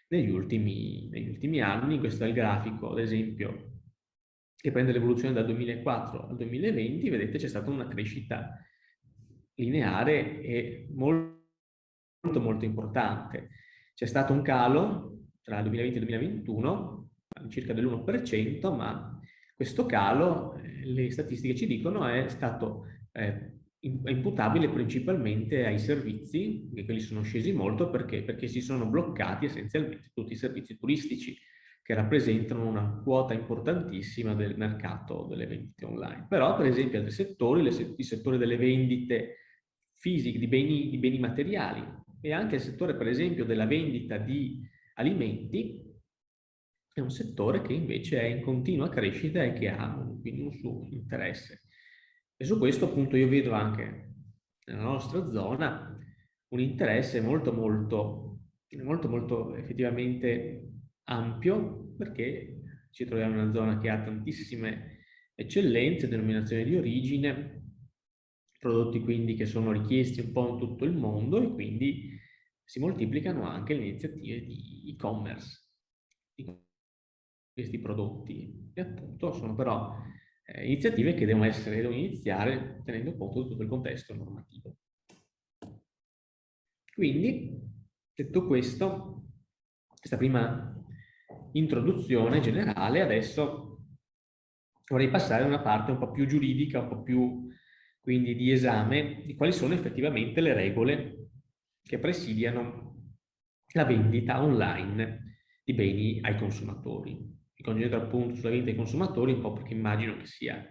negli ultimi anni. Questo è il grafico, ad esempio, che prende l'evoluzione dal 2004 al 2020, vedete c'è stata una crescita lineare e molto molto importante. C'è stato un calo tra il 2020 e il 2021, circa dell'1%, ma questo calo, le statistiche ci dicono, è stato imputabile principalmente ai servizi, che quelli sono scesi molto perché si sono bloccati essenzialmente tutti i servizi turistici, che rappresentano una quota importantissima del mercato delle vendite online. Però, per esempio, altri settori, il settore delle vendite fisiche, di beni materiali, e anche il settore, per esempio, della vendita di alimenti, è un settore che invece è in continua crescita e che ha quindi un suo interesse. E su questo appunto io vedo anche nella nostra zona un interesse molto molto effettivamente ampio, perché ci troviamo in una zona che ha tantissime eccellenze, denominazioni di origine, prodotti quindi che sono richiesti un po' in tutto il mondo e quindi si moltiplicano anche le iniziative di e-commerce di questi prodotti e appunto sono però iniziative che devono iniziare tenendo conto di tutto il contesto normativo. Quindi, detto questo, questa prima introduzione generale, adesso vorrei passare a una parte un po' più giuridica, un po' più quindi di esame di quali sono effettivamente le regole che presidiano la vendita online di beni ai consumatori. Mi concentro appunto sulla vendita ai consumatori un po' perché immagino che sia,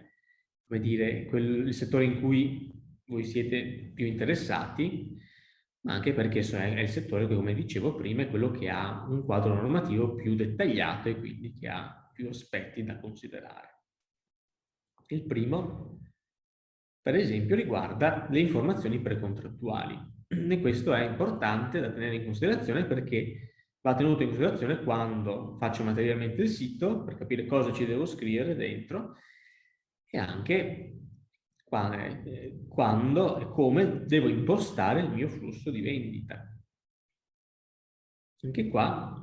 come dire, il settore in cui voi siete più interessati, ma anche perché è il settore che, come dicevo prima, è quello che ha un quadro normativo più dettagliato e quindi che ha più aspetti da considerare. Il primo, per esempio, riguarda le informazioni precontrattuali e questo è importante da tenere in considerazione perché va tenuto in considerazione quando faccio materialmente il sito per capire cosa ci devo scrivere dentro e anche quando e come devo impostare il mio flusso di vendita. Anche qua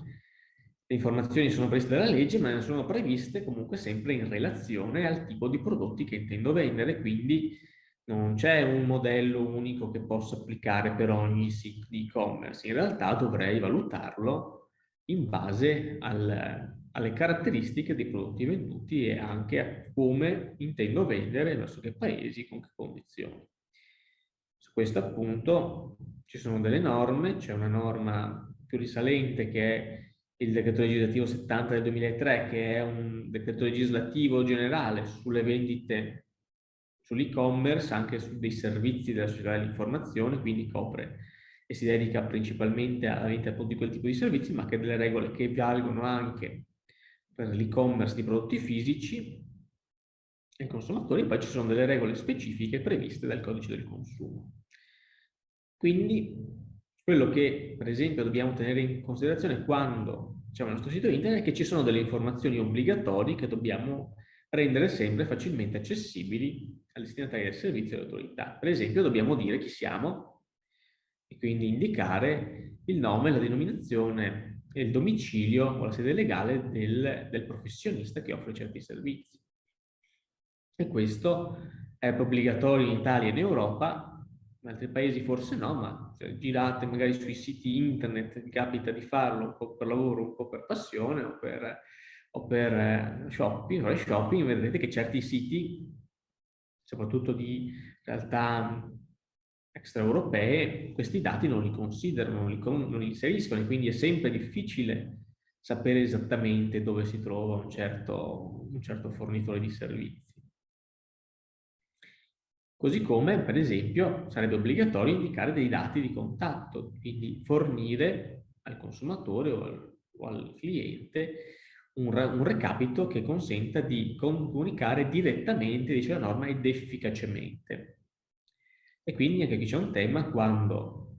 le informazioni sono previste dalla legge, ma ne sono previste comunque sempre in relazione al tipo di prodotti che intendo vendere, quindi non c'è un modello unico che posso applicare per ogni sito di e-commerce. In realtà dovrei valutarlo in base alle caratteristiche dei prodotti venduti e anche a come intendo vendere, verso che paesi, con che condizioni. Su questo appunto ci sono delle norme, c'è una norma più risalente che è il decreto legislativo 70 del 2003, che è un decreto legislativo generale sulle vendite sull'e-commerce, anche su dei servizi della società dell'informazione, quindi copre e si dedica principalmente alla vendita di quel tipo di servizi, ma che delle regole che valgono anche per l'e-commerce di prodotti fisici ai consumatori. Poi ci sono delle regole specifiche previste dal codice del consumo. Quindi quello che per esempio dobbiamo tenere in considerazione quando facciamo il nostro sito internet è che ci sono delle informazioni obbligatorie che dobbiamo rendere sempre facilmente accessibili al destinatario del servizio e all'autorità. Per esempio dobbiamo dire chi siamo e quindi indicare il nome, la denominazione e il domicilio o la sede legale del professionista che offre certi servizi. E questo è obbligatorio in Italia e in Europa, in altri paesi forse no, ma se girate magari sui siti internet, vi capita di farlo un po' per lavoro, un po' per passione o per shopping, vedrete che certi siti, soprattutto di realtà extraeuropee, questi dati non li considerano, non li inseriscono, e quindi è sempre difficile sapere esattamente dove si trova un certo fornitore di servizi. Così come, per esempio, sarebbe obbligatorio indicare dei dati di contatto, quindi fornire al consumatore o al cliente un recapito che consenta di comunicare direttamente, dice la norma, ed efficacemente. E quindi anche qui c'è un tema: quando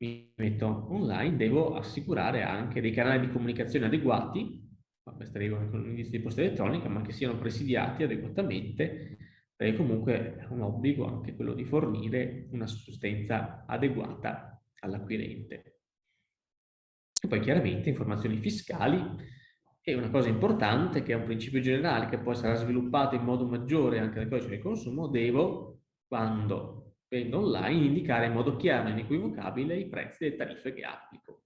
mi metto online devo assicurare anche dei canali di comunicazione adeguati, ma questa regola con l'indice di posta elettronica, ma che siano presidiati adeguatamente, perché comunque è un obbligo anche quello di fornire una sussistenza adeguata all'acquirente. E poi chiaramente informazioni fiscali, e una cosa importante che è un principio generale che poi sarà sviluppato in modo maggiore anche nel codice del consumo: devo, quando vendo online, indicare in modo chiaro e inequivocabile i prezzi e le tariffe che applico.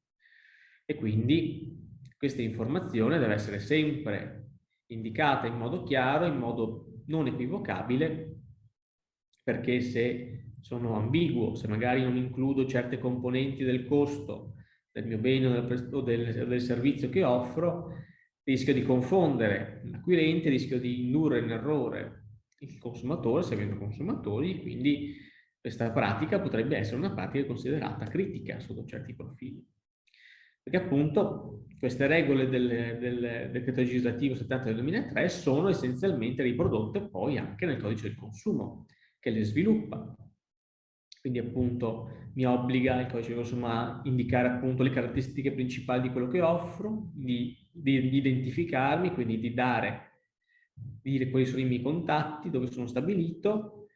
E quindi questa informazione deve essere sempre indicata in modo chiaro, in modo non equivocabile, perché se sono ambiguo, se magari non includo certe componenti del costo del mio bene o del servizio che offro, rischio di confondere l'acquirente, rischio di indurre in errore il consumatore, se avendo consumatori, quindi questa pratica potrebbe essere una pratica considerata critica sotto certi profili. Perché appunto queste regole del decreto legislativo 70 del 2003 sono essenzialmente riprodotte poi anche nel codice del consumo, che le sviluppa. Quindi appunto mi obbliga il codice del consumo a indicare appunto le caratteristiche principali di quello che offro, di identificarmi, quindi di dire quali sono i miei contatti, dove sono stabilito,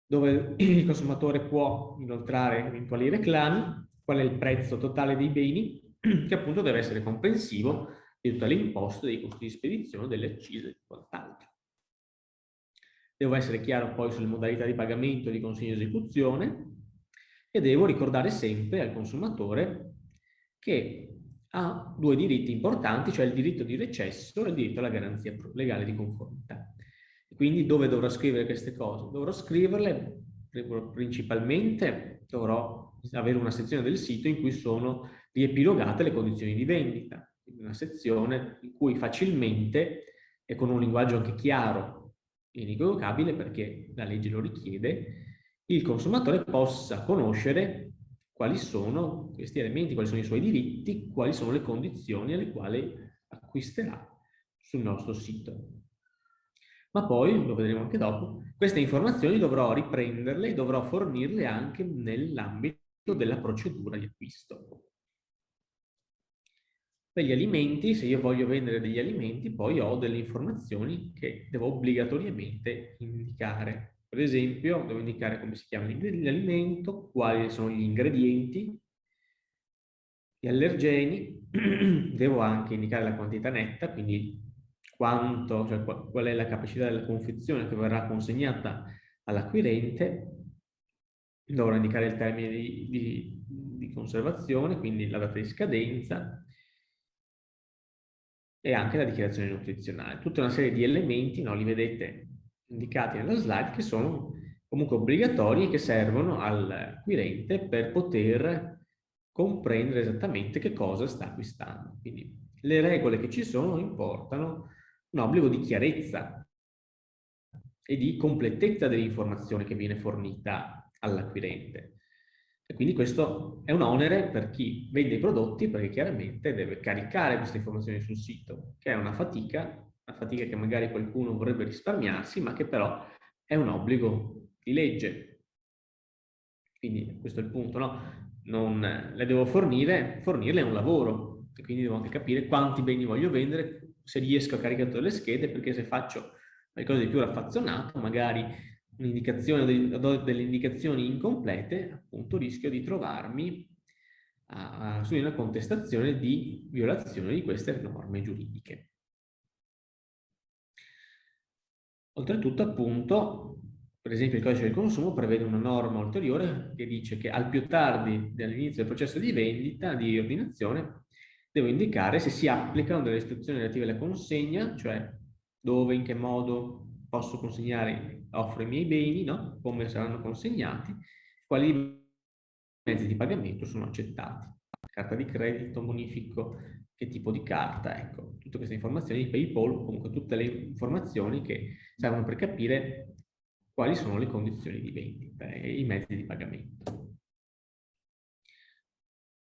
dove il consumatore può inoltrare eventuali reclami, qual è il prezzo totale dei beni, che appunto deve essere comprensivo di tutte le imposte, dei costi di spedizione, delle accise e quant'altro. Devo essere chiaro poi sulle modalità di pagamento e di consegna di esecuzione, e devo ricordare sempre al consumatore che ha due diritti importanti, cioè il diritto di recesso e il diritto alla garanzia legale di conformità. Quindi dove dovrò scrivere queste cose? Dovrò scriverle principalmente, dovrò avere una sezione del sito in cui sono riepilogate le condizioni di vendita, quindi una sezione in cui facilmente e con un linguaggio anche chiaro e inequivocabile, perché la legge lo richiede, il consumatore possa conoscere quali sono questi elementi, quali sono i suoi diritti, quali sono le condizioni alle quali acquisterà sul nostro sito. Ma poi, lo vedremo anche dopo, queste informazioni dovrò riprenderle e dovrò fornirle anche nell'ambito della procedura di acquisto. Per gli alimenti, se io voglio vendere degli alimenti, poi ho delle informazioni che devo obbligatoriamente indicare. Per esempio, devo indicare come si chiama l'alimento, quali sono gli ingredienti, gli allergeni, devo anche indicare la quantità netta, quindi quanto, cioè qual è la capacità della confezione che verrà consegnata all'acquirente, dovrò indicare il termine di conservazione, quindi la data di scadenza, e anche la dichiarazione nutrizionale. Tutta una serie di elementi, no, li vedete indicati nella slide, che sono comunque obbligatori e che servono all'acquirente per poter comprendere esattamente che cosa sta acquistando. Quindi le regole che ci sono importano un obbligo di chiarezza e di completezza dell'informazione che viene fornita all'acquirente. E quindi questo è un onere per chi vende i prodotti, perché chiaramente deve caricare queste informazioni sul sito, che è una fatica che magari qualcuno vorrebbe risparmiarsi, ma che però è un obbligo di legge. Quindi questo è il punto, no? Non le devo fornirle è un lavoro, e quindi devo anche capire quanti beni voglio vendere, se riesco a caricare tutte le schede, perché se faccio qualcosa di più raffazzonato, magari do delle indicazioni incomplete, appunto rischio di trovarmi su una contestazione di violazione di queste norme giuridiche. Oltretutto, appunto, per esempio il codice del consumo prevede una norma ulteriore che dice che al più tardi dall'inizio del processo di vendita, di ordinazione, devo indicare se si applicano delle istruzioni relative alla consegna, cioè dove, in che modo posso consegnare, offro i miei beni, no? Come saranno consegnati, quali mezzi di pagamento sono accettati. Carta di credito, bonifico, che tipo di carta, ecco, tutte queste informazioni di PayPal, comunque tutte le informazioni che servono per capire quali sono le condizioni di vendita e i mezzi di pagamento.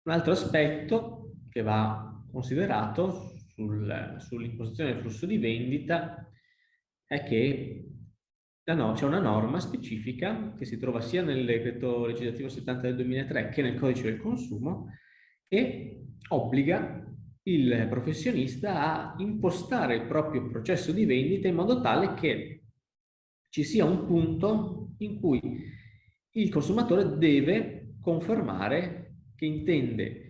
Un altro aspetto che va considerato sull'imposizione del flusso di vendita è che c'è una norma specifica che si trova sia nel decreto legislativo 70 del 2003 che nel codice del consumo, che obbliga il professionista a impostare il proprio processo di vendita in modo tale che ci sia un punto in cui il consumatore deve confermare che intende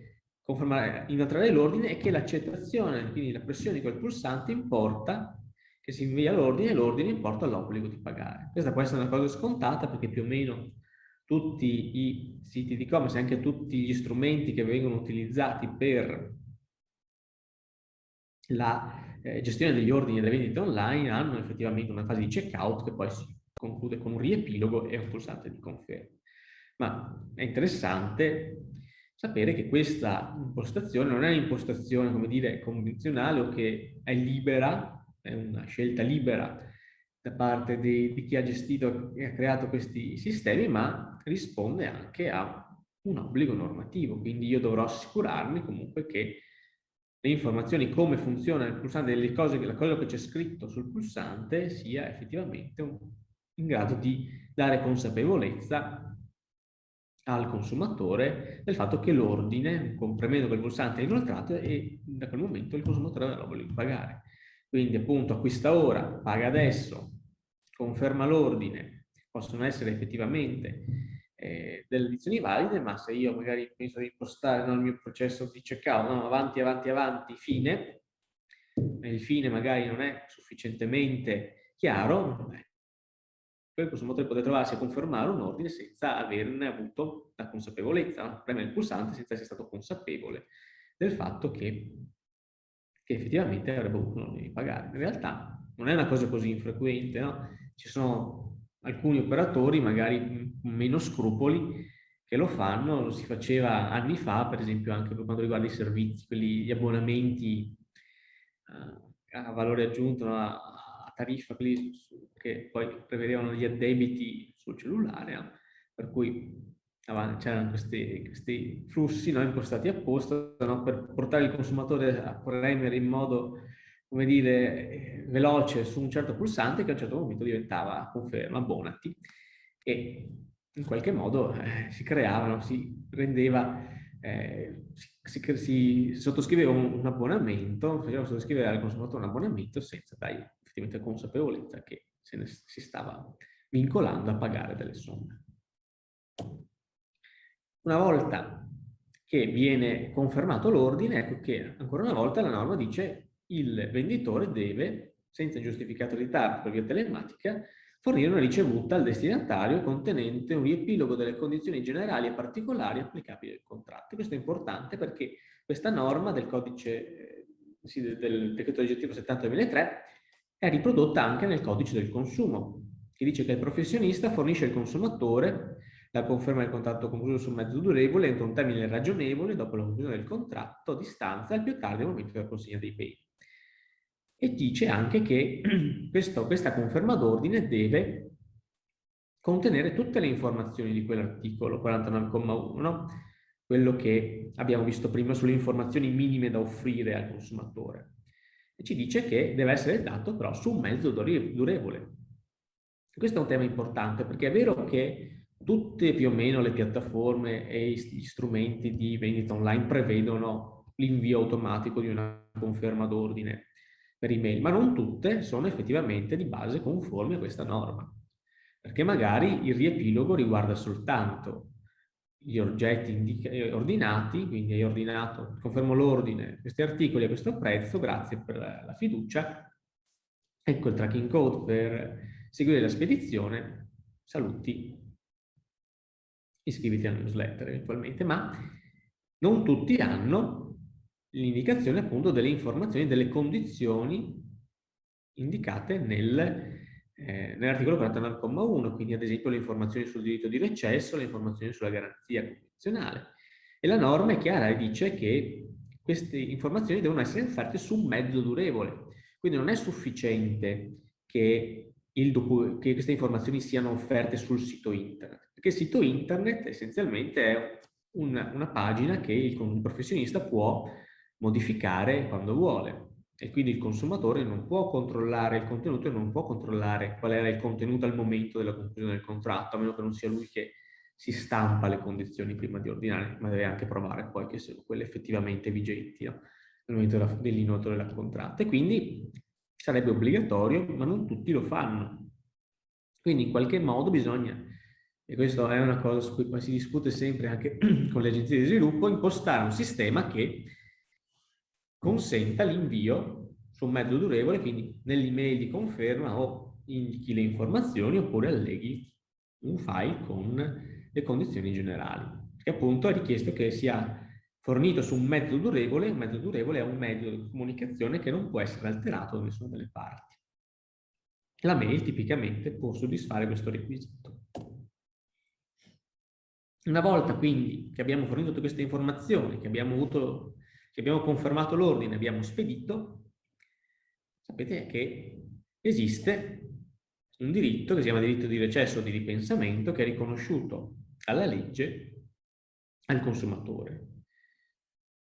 inoltrare l'ordine e che l'accettazione, quindi la pressione di quel pulsante importa, che si invia l'ordine e l'ordine importa l'obbligo di pagare. Questa può essere una cosa scontata perché più o meno tutti i siti di e-commerce, anche tutti gli strumenti che vengono utilizzati per la gestione degli ordini e delle vendite online hanno effettivamente una fase di checkout che poi si conclude con un riepilogo e un pulsante di conferma. Ma è interessante sapere che questa impostazione non è un'impostazione, come dire, convenzionale o che è libera, è una scelta libera da parte di chi ha gestito e ha creato questi sistemi, ma risponde anche a un obbligo normativo. Quindi io dovrò assicurarmi comunque che le informazioni, come funziona il pulsante, la cosa che c'è scritto sul pulsante sia effettivamente in grado di dare consapevolezza al consumatore del fatto che l'ordine, premendo quel pulsante, è inoltrato e da quel momento il consumatore avrà l'obbligo di pagare. Quindi appunto acquista ora, paga adesso, conferma l'ordine, possono essere effettivamente delle edizioni valide, ma se io magari penso di impostare il mio processo di checkout, no, avanti, avanti, avanti, fine, e il fine magari non è sufficientemente chiaro, il consumatore potrà trovarsi a confermare un ordine senza averne avuto la consapevolezza, no? Premere il pulsante senza essere stato consapevole del fatto che effettivamente avrebbe avuto un ordine di pagare. In realtà non è una cosa così infrequente, no? Ci sono alcuni operatori, magari meno scrupoli, che lo fanno, lo si faceva anni fa, per esempio anche per quanto riguarda i servizi, gli abbonamenti a valore aggiunto, no? A tariffa, quelli che poi prevedevano gli addebiti sul cellulare, no? Per cui c'erano questi flussi, no, impostati apposta, no, per portare il consumatore a premere in modo, come dire, veloce su un certo pulsante che a un certo momento diventava conferma, abbonati, e in qualche modo si creavano, si rendeva, si sottoscriveva un abbonamento, faceva sottoscrivere al consumatore un abbonamento senza dargli effettivamente consapevolezza che si stava vincolando a pagare delle somme. Una volta che viene confermato l'ordine, ecco che ancora una volta la norma dice il venditore deve, senza giustificato ritardo per via telematica, fornire una ricevuta al destinatario contenente un riepilogo delle condizioni generali e particolari applicabili al contratto. Questo è importante perché questa norma del codice del decreto legislativo 70/2003 è riprodotta anche nel codice del consumo, che dice che il professionista fornisce al consumatore la conferma del contratto concluso sul mezzo durevole entro un termine ragionevole dopo la conclusione del contratto a distanza al più tardi al momento della consegna dei beni. E dice anche che questa conferma d'ordine deve contenere tutte le informazioni di quell'articolo 49,1, no? Quello che abbiamo visto prima sulle informazioni minime da offrire al consumatore. E ci dice che deve essere dato però su un mezzo durevole. Questo è un tema importante, perché è vero che tutte più o meno le piattaforme e gli strumenti di vendita online prevedono l'invio automatico di una conferma d'ordine per email, ma non tutte sono effettivamente di base conformi a questa norma, perché magari il riepilogo riguarda soltanto gli oggetti ordinati, quindi hai ordinato, confermo l'ordine, questi articoli a questo prezzo, grazie per la fiducia, ecco il tracking code per seguire la spedizione, saluti, iscriviti alla newsletter eventualmente, ma non tutti hanno l'indicazione appunto delle informazioni, delle condizioni indicate nell'articolo 49,1, quindi ad esempio le informazioni sul diritto di recesso, le informazioni sulla garanzia condizionale. E la norma è chiara e dice che queste informazioni devono essere offerte su un mezzo durevole, quindi non è sufficiente che queste informazioni siano offerte sul sito internet, perché il sito internet essenzialmente è una pagina che il professionista può modificare quando vuole e quindi il consumatore non può controllare il contenuto e non può controllare qual era il contenuto al momento della conclusione del contratto, a meno che non sia lui che si stampa le condizioni prima di ordinare, ma deve anche provare poi che siano quelle effettivamente vigenti, no? Nel momento dell'inoltro del contratto. E quindi sarebbe obbligatorio, ma non tutti lo fanno. Quindi in qualche modo bisogna, e questa è una cosa su cui poi si discute sempre anche con le agenzie di sviluppo, impostare un sistema che consenta l'invio su un mezzo durevole, quindi nell'email di conferma o indichi le informazioni oppure alleghi un file con le condizioni generali, che appunto è richiesto che sia fornito su un mezzo durevole è un mezzo di comunicazione che non può essere alterato da nessuna delle parti. La mail tipicamente può soddisfare questo requisito. Una volta quindi che abbiamo fornito tutte queste informazioni, che abbiamo confermato l'ordine, abbiamo spedito, sapete che esiste un diritto che si chiama diritto di recesso o di ripensamento, che è riconosciuto dalla legge al consumatore.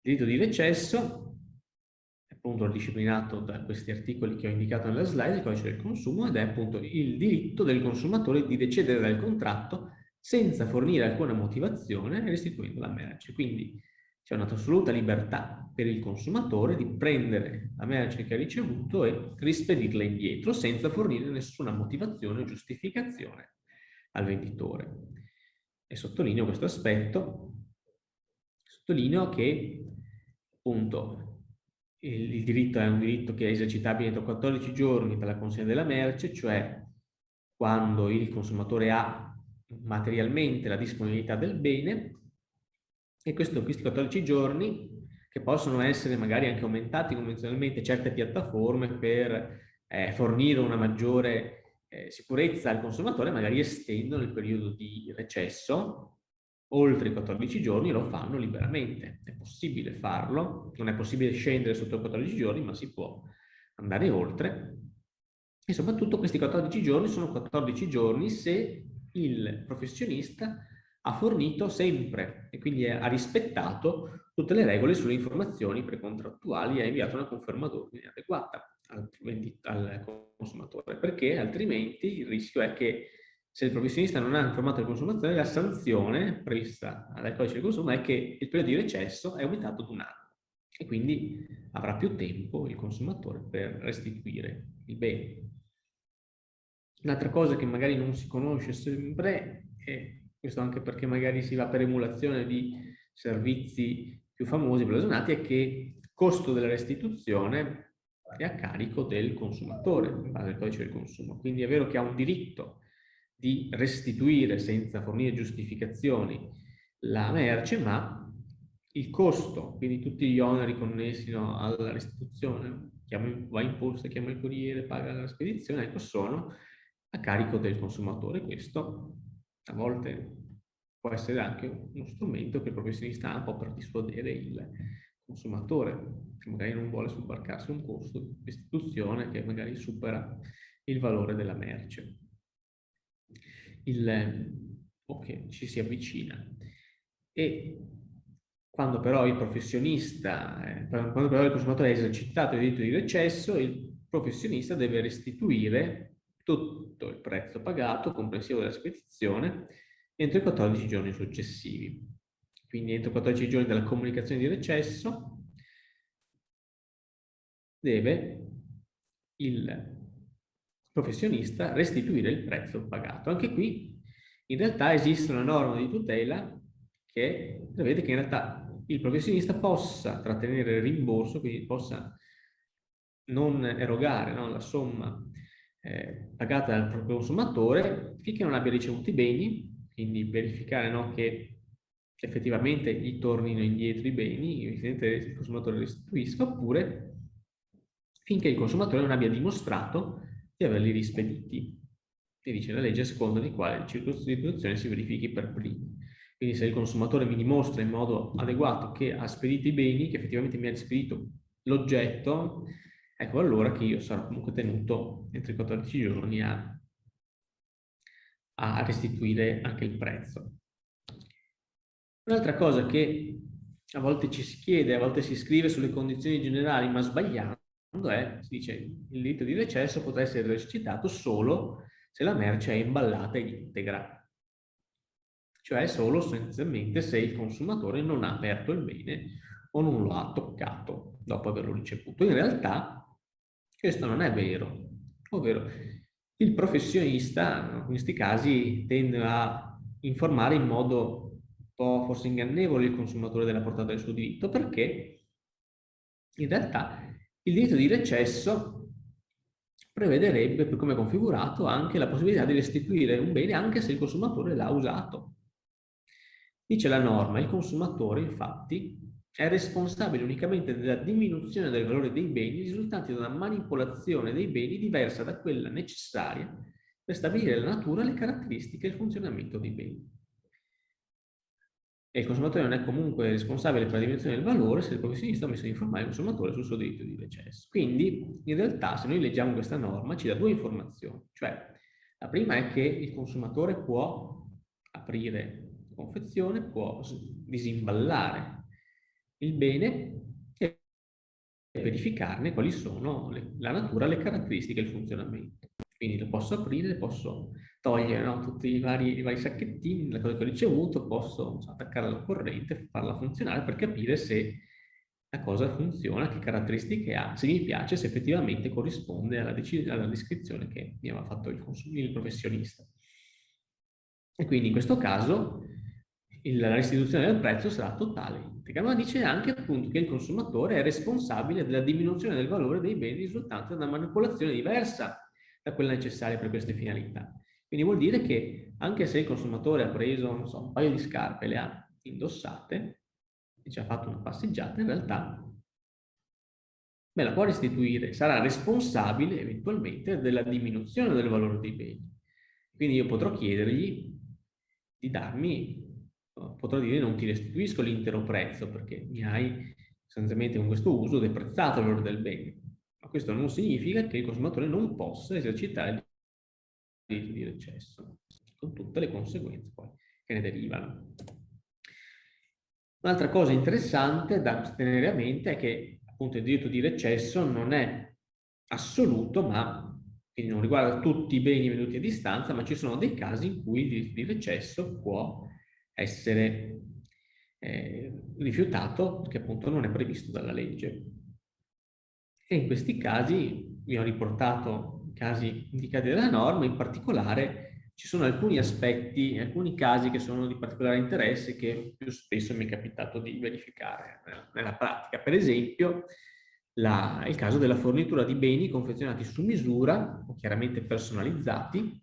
Il diritto di recesso è appunto disciplinato da questi articoli che ho indicato nella slide, il codice del consumo, ed è appunto il diritto del consumatore di decedere dal contratto senza fornire alcuna motivazione restituendo la merce. Quindi c'è un'assoluta libertà per il consumatore di prendere la merce che ha ricevuto e rispedirla indietro senza fornire nessuna motivazione o giustificazione al venditore. E sottolineo questo aspetto, sottolineo che appunto il diritto è un diritto che è esercitabile entro 14 giorni dalla consegna della merce, cioè quando il consumatore ha materialmente la disponibilità del bene, e questi 14 giorni, che possono essere magari anche aumentati convenzionalmente certe piattaforme per fornire una maggiore sicurezza al consumatore, magari estendono il periodo di recesso oltre i 14 giorni, lo fanno liberamente. È possibile farlo, non è possibile scendere sotto i 14 giorni, ma si può andare oltre. E soprattutto questi 14 giorni sono 14 giorni se il professionista ha fornito sempre e quindi ha rispettato tutte le regole sulle informazioni precontrattuali e ha inviato una conferma d'ordine adeguata al consumatore, perché altrimenti il rischio è che se il professionista non ha informato il consumatore, la sanzione prevista dal codice del consumo è che il periodo di recesso è aumentato di un anno e quindi avrà più tempo il consumatore per restituire il bene. Un'altra cosa che magari non si conosce sempre, e questo anche perché magari si va per emulazione di servizi più famosi, blasonati, è che il costo della restituzione è a carico del consumatore, in base al codice del consumo. Quindi è vero che ha un diritto di restituire senza fornire giustificazioni la merce, ma il costo, quindi tutti gli oneri connessi, no, alla restituzione, va in posta, chiama il corriere, paga la spedizione, ecco, sono a carico del consumatore. Questo a volte può essere anche uno strumento che il professionista ha un po' per dissuadere il consumatore, che magari non vuole sobbarcarsi un costo di restituzione che magari supera il valore della merce. Ok, ci si avvicina. E quando però il professionista, quando però il consumatore ha esercitato il diritto di recesso, il professionista deve restituire tutto il prezzo pagato, comprensivo della spedizione, entro i 14 giorni successivi. Quindi entro i 14 giorni dalla comunicazione di recesso deve il professionista restituire il prezzo pagato. Anche qui in realtà esiste una norma di tutela che prevede che in realtà il professionista possa trattenere il rimborso, quindi possa non erogare, no, la somma pagata dal proprio consumatore finché non abbia ricevuto i beni, quindi verificare, no, che effettivamente gli tornino indietro i beni, il consumatore restituisca, oppure finché il consumatore non abbia dimostrato di averli rispediti. E dice la legge secondo la quale il circuito di produzione si verifichi per primo. Quindi se il consumatore mi dimostra in modo adeguato che ha spedito i beni, che effettivamente mi ha spedito l'oggetto, ecco allora che io sarò comunque tenuto entro i 14 giorni a restituire anche il prezzo. Un'altra cosa che a volte ci si chiede, a volte si scrive sulle condizioni generali, ma sbagliando, si dice il diritto di recesso potrà essere esercitato solo se la merce è imballata ed integra, cioè solo sostanzialmente se il consumatore non ha aperto il bene o non lo ha toccato dopo averlo ricevuto. In realtà questo non è vero, ovvero il professionista in questi casi tende a informare in modo un po' forse ingannevole il consumatore della portata del suo diritto, perché in realtà il diritto di recesso prevederebbe, per come è configurato, anche la possibilità di restituire un bene anche se il consumatore l'ha usato. Dice la norma, il consumatore infatti è responsabile unicamente della diminuzione del valore dei beni risultanti da una manipolazione dei beni diversa da quella necessaria per stabilire la natura, le caratteristiche e il funzionamento dei beni. E il consumatore non è comunque responsabile per la diminuzione del valore se il professionista ha omesso di informare il consumatore sul suo diritto di recesso. Quindi, in realtà, se noi leggiamo questa norma, ci dà due informazioni. Cioè, la prima è che il consumatore può aprire la confezione, può disimballare il bene e verificarne quali sono la natura, le caratteristiche e il funzionamento. Quindi lo posso aprire, posso togliere, no, tutti i vari sacchettini, le cose che ho ricevuto, posso attaccare alla corrente, farla funzionare per capire se la cosa funziona, che caratteristiche ha, se mi piace, se effettivamente corrisponde alla descrizione che mi aveva fatto il professionista. E quindi in questo caso la restituzione del prezzo sarà totale, integra, ma dice anche appunto che il consumatore è responsabile della diminuzione del valore dei beni risultante da una manipolazione diversa da quella necessaria per queste finalità. Quindi vuol dire che anche se il consumatore ha preso, non so, un paio di scarpe e le ha indossate e ci ha fatto una passeggiata, in realtà me la può restituire, sarà responsabile eventualmente della diminuzione del valore dei beni. Quindi io potrò chiedergli di darmi, potrò dire non ti restituisco l'intero prezzo perché mi hai sostanzialmente con questo uso deprezzato il valore del bene. Ma questo non significa che il consumatore non possa esercitare il diritto di recesso, con tutte le conseguenze poi che ne derivano. Un'altra cosa interessante da tenere a mente è che appunto il diritto di recesso non è assoluto, ma quindi non riguarda tutti i beni venduti a distanza, ma ci sono dei casi in cui il diritto di recesso può essere rifiutato perché appunto non è previsto dalla legge. E in questi casi vi ho riportato casi indicati dalla norma, in particolare ci sono alcuni aspetti, alcuni casi che sono di particolare interesse che più spesso mi è capitato di verificare nella pratica. Per esempio, il caso della fornitura di beni confezionati su misura o chiaramente personalizzati,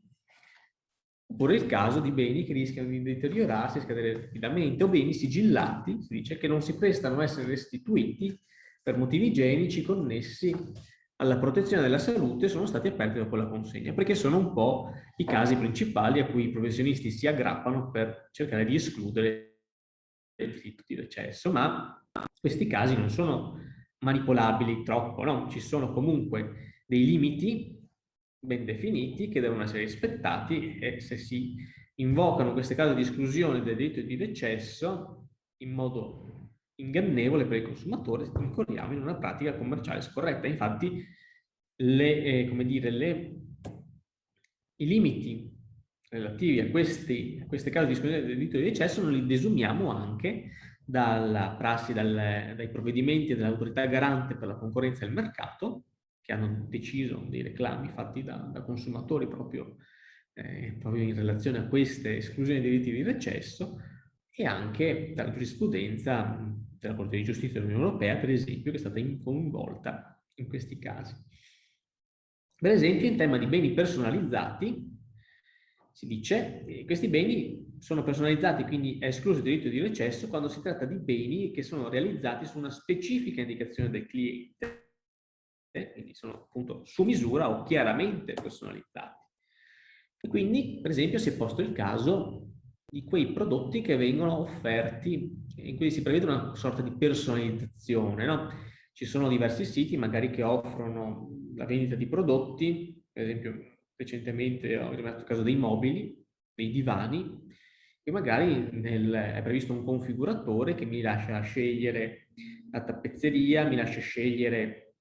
oppure il caso di beni che rischiano di deteriorarsi e scadere rapidamente, o beni sigillati, si dice, che non si prestano a essere restituiti per motivi igienici connessi alla protezione della salute sono stati aperti dopo la consegna, perché sono un po' i casi principali a cui i professionisti si aggrappano per cercare di escludere il diritto di recesso, ma questi casi non sono manipolabili troppo, no? Ci sono comunque dei limiti ben definiti che devono essere rispettati e se si invocano queste cause di esclusione del diritto di recesso in modo ingannevole per il consumatore, incorriamo in una pratica commerciale scorretta. Infatti, come dire, i limiti relativi a queste cause di esclusione del diritto di recesso non li desumiamo anche dalla prassi, dai provvedimenti dell'autorità garante per la concorrenza e il mercato, che hanno deciso dei reclami fatti da consumatori proprio in relazione a queste esclusioni dei diritti di recesso, e anche dalla giurisprudenza della Corte di Giustizia dell'Unione Europea, per esempio, che è stata coinvolta in questi casi. Per esempio, in tema di beni personalizzati, si dice che questi beni sono personalizzati, quindi è escluso il diritto di recesso quando si tratta di beni che sono realizzati su una specifica indicazione del cliente, quindi sono appunto su misura o chiaramente personalizzati. E quindi, per esempio, si è posto il caso di quei prodotti che vengono offerti, in cui si prevede una sorta di personalizzazione, no? Ci sono diversi siti magari che offrono la vendita di prodotti, per esempio recentemente ho rimasto il caso dei mobili, dei divani, e magari è previsto un configuratore che mi lascia scegliere la tappezzeria, mi lascia scegliere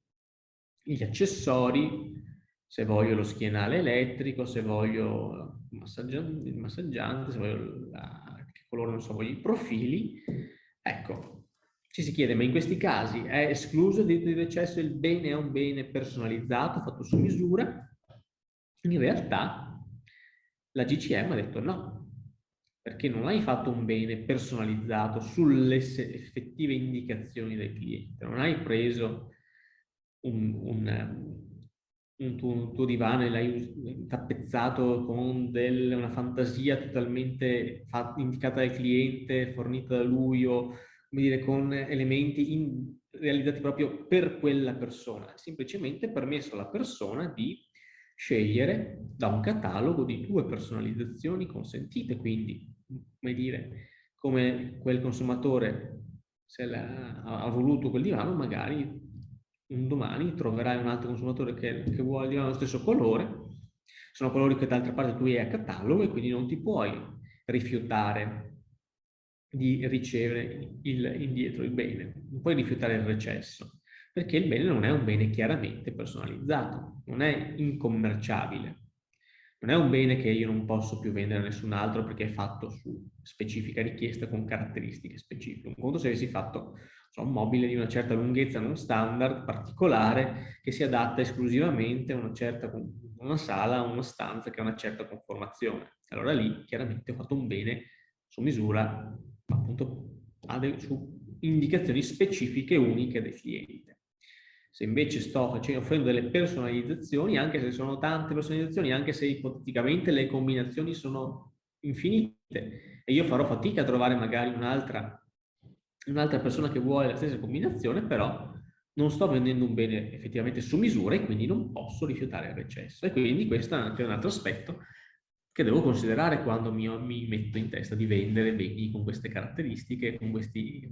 gli accessori, se voglio lo schienale elettrico, se voglio il massaggiante, se voglio che colore, non so, voglio i profili. Ecco, ci si chiede, ma in questi casi è escluso il diritto di recesso, il bene è un bene personalizzato, fatto su misura? In realtà la GCM ha detto no, perché non hai fatto un bene personalizzato sulle effettive indicazioni del cliente, non hai preso un tuo divano e l'hai tappezzato con una fantasia totalmente indicata dal cliente, fornita da lui, o come dire, con elementi realizzati proprio per quella persona. È semplicemente permesso alla persona di scegliere da un catalogo di 2 personalizzazioni consentite, quindi, come dire, come quel consumatore se ha voluto quel divano, magari un domani troverai un altro consumatore che vuole il divano dello stesso colore. Sono colori che d'altra parte tu hai a catalogo e quindi non ti puoi rifiutare di ricevere indietro il bene, non puoi rifiutare il recesso, perché il bene non è un bene chiaramente personalizzato, non è incommerciabile. Non è un bene che io non posso più vendere a nessun altro perché è fatto su specifica richiesta con caratteristiche specifiche. Un conto se avessi fatto un mobile di una certa lunghezza non standard, particolare, che si adatta esclusivamente a una sala, una stanza che ha una certa conformazione. Allora lì chiaramente ho fatto un bene su misura, appunto su indicazioni specifiche uniche del cliente. Se invece sto offrendo delle personalizzazioni, anche se sono tante personalizzazioni, anche se ipoteticamente le combinazioni sono infinite e io farò fatica a trovare magari un'altra persona che vuole la stessa combinazione, però non sto vendendo un bene effettivamente su misura e quindi non posso rifiutare il recesso. E quindi questo è anche un altro aspetto che devo considerare quando mi metto in testa di vendere beni con queste caratteristiche, con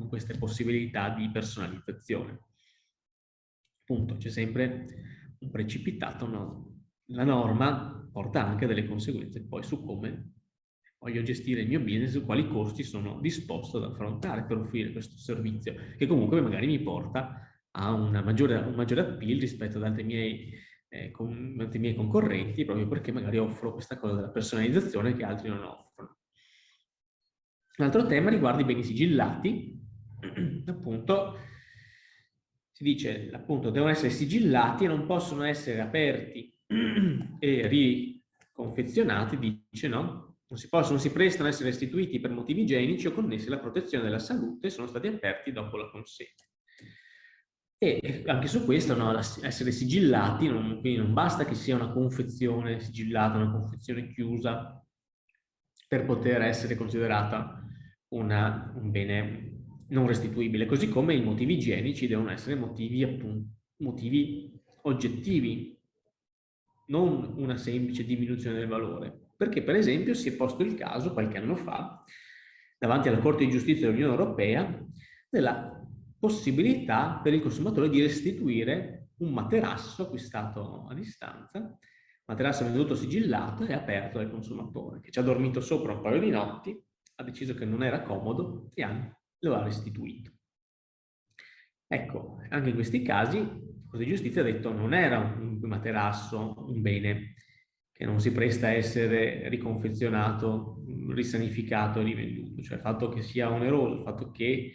queste possibilità di personalizzazione. Appunto, c'è sempre un precipitato, no? La norma porta anche delle conseguenze poi su come voglio gestire il mio business, su quali costi sono disposto ad affrontare per offrire questo servizio, che comunque magari mi porta a un maggiore appeal rispetto ad altri miei concorrenti, proprio perché magari offro questa cosa della personalizzazione che altri non offrono. Un altro tema riguarda i beni sigillati, appunto si dice appunto devono essere sigillati e non possono essere aperti e riconfezionati, dice no? Non si prestano a essere restituiti per motivi igienici o connessi alla protezione della salute e sono stati aperti dopo la consegna. E anche su questo, no, essere sigillati, quindi non basta che sia una confezione sigillata, una confezione chiusa per poter essere considerata un bene non restituibile, così come i motivi igienici devono essere motivi oggettivi, non una semplice diminuzione del valore. Perché, per esempio, si è posto il caso, qualche anno fa, davanti alla Corte di Giustizia dell'Unione Europea, della possibilità per il consumatore di restituire un materasso acquistato a distanza, materasso venduto sigillato e aperto dal consumatore, che ci ha dormito sopra un paio di notti, ha deciso che non era comodo e lo ha restituito. Ecco, anche in questi casi, la Corte di Giustizia ha detto non era un materasso un bene che non si presta a essere riconfezionato, risanificato e rivenduto, cioè il fatto che sia oneroso, il fatto che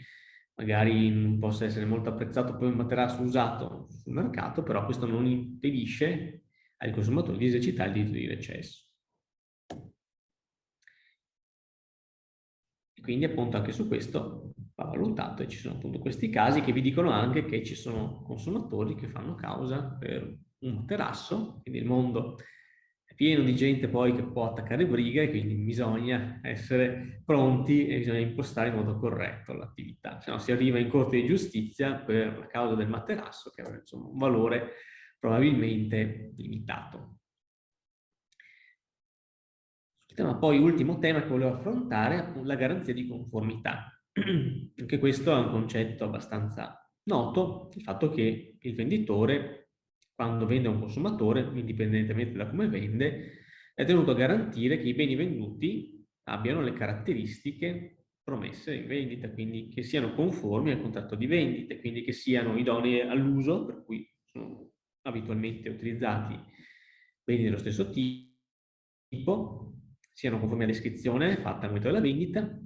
magari non possa essere molto apprezzato poi un materasso usato sul mercato, però questo non impedisce ai consumatori di esercitare il diritto di recesso. E quindi appunto anche su questo va valutato e ci sono appunto questi casi che vi dicono anche che ci sono consumatori che fanno causa per un materasso, quindi il mondo è pieno di gente poi che può attaccare brighe e quindi bisogna essere pronti e bisogna impostare in modo corretto l'attività, se no si arriva in Corte di Giustizia per la causa del materasso che aveva insomma un valore probabilmente limitato. Poi, ultimo tema che volevo affrontare è la garanzia di conformità. Anche questo è un concetto abbastanza noto, il fatto che il venditore, quando vende a un consumatore, indipendentemente da come vende, è tenuto a garantire che i beni venduti abbiano le caratteristiche promesse in vendita, quindi che siano conformi al contratto di vendita, quindi che siano idonei all'uso, per cui sono abitualmente utilizzati beni dello stesso tipo, siano conformi alla descrizione fatta al momento della vendita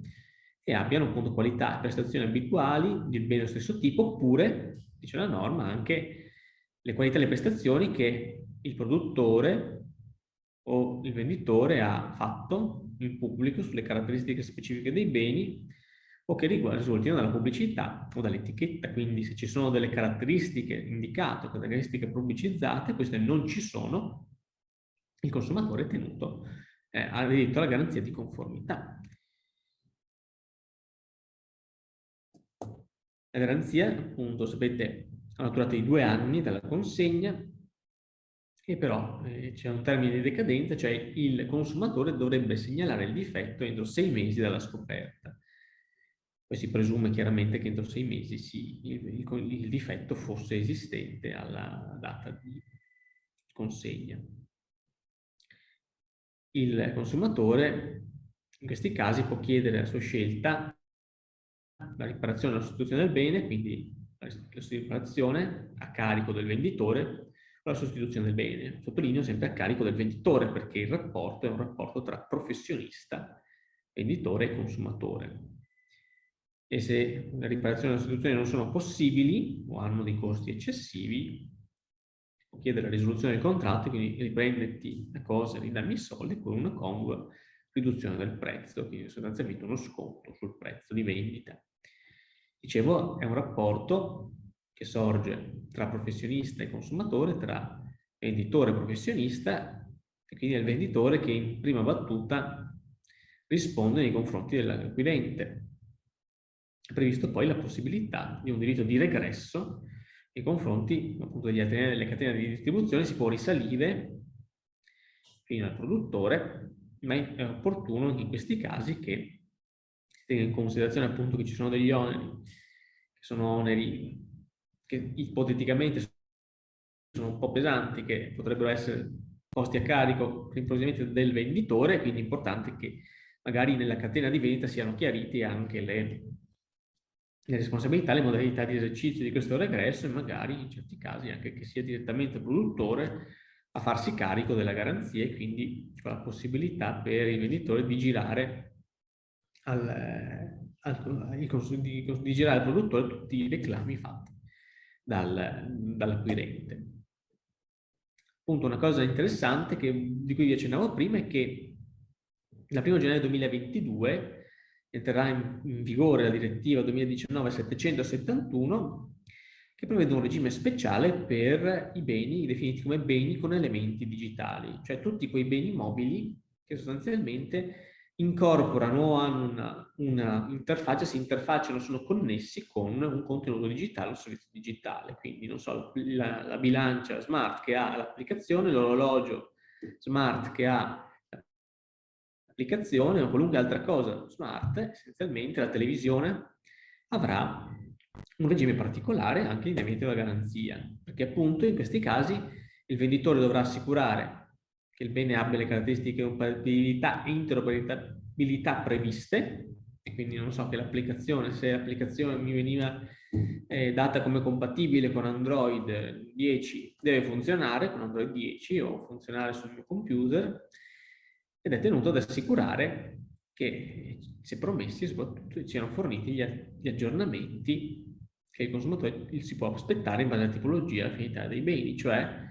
e abbiano appunto qualità e prestazioni abituali del bene dello stesso tipo, oppure, dice la norma, anche le qualità e le prestazioni che il produttore o il venditore ha fatto in pubblico sulle caratteristiche specifiche dei beni o che risultino dalla pubblicità o dall'etichetta. Quindi se ci sono delle caratteristiche indicate, caratteristiche pubblicizzate, queste non ci sono, il consumatore è tenuto ha diritto alla garanzia di conformità. La garanzia, appunto, sapete, ha una durata di 2 anni dalla consegna e però c'è un termine di decadenza, cioè il consumatore dovrebbe segnalare il difetto entro 6 mesi dalla scoperta. Poi si presume chiaramente che entro 6 mesi il difetto fosse esistente alla data di consegna. Il consumatore in questi casi può chiedere a sua scelta la riparazione o la sostituzione del bene, quindi la riparazione a carico del venditore o la sostituzione del bene. Sottolineo sempre a carico del venditore perché il rapporto è un rapporto tra professionista, venditore e consumatore. E se la riparazione e la sostituzione non sono possibili o hanno dei costi eccessivi, può chiedere la risoluzione del contratto, quindi riprenderti la cosa e ridammi i soldi con una congrua riduzione del prezzo, quindi sostanzialmente uno sconto sul prezzo di vendita. Dicevo, è un rapporto che sorge tra professionista e consumatore, tra venditore e professionista, e quindi è il venditore che in prima battuta risponde nei confronti dell'acquirente. È previsto poi la possibilità di un diritto di regresso nei confronti appunto delle catene di distribuzione, si può risalire fino al produttore, ma è opportuno in questi casi che si tenga in considerazione appunto che ci sono degli oneri, che sono oneri che ipoteticamente sono un po' pesanti, che potrebbero essere posti a carico improvvisamente del venditore, quindi è importante che magari nella catena di vendita siano chiariti anche le responsabilità, le modalità di esercizio di questo regresso e magari in certi casi anche che sia direttamente il produttore a farsi carico della garanzia e quindi con la possibilità per il venditore di girare di girare al produttore tutti i reclami fatti dall'acquirente. Appunto, una cosa interessante di cui vi accennavo prima è che la 1 gennaio 2022 entrerà in vigore la direttiva 2019/771 che prevede un regime speciale per i beni definiti come beni con elementi digitali, cioè tutti quei beni mobili che sostanzialmente incorporano o hanno una interfaccia, si interfacciano, sono connessi con un contenuto digitale, un servizio digitale. Quindi, non so, la bilancia smart che ha l'applicazione, l'orologio smart che ha l'applicazione o qualunque altra cosa smart, essenzialmente la televisione avrà un regime particolare anche in evento della garanzia, perché appunto in questi casi il venditore dovrà assicurare che il bene abbia le caratteristiche di compatibilità e interoperabilità previste, e quindi non so che l'applicazione, se l'applicazione mi veniva data come compatibile con Android 10, deve funzionare con Android 10 o funzionare sul mio computer, ed è tenuto ad assicurare che, se promessi, soprattutto siano forniti gli aggiornamenti che il consumatore si può aspettare in base alla tipologia e alla finalità dei beni, cioè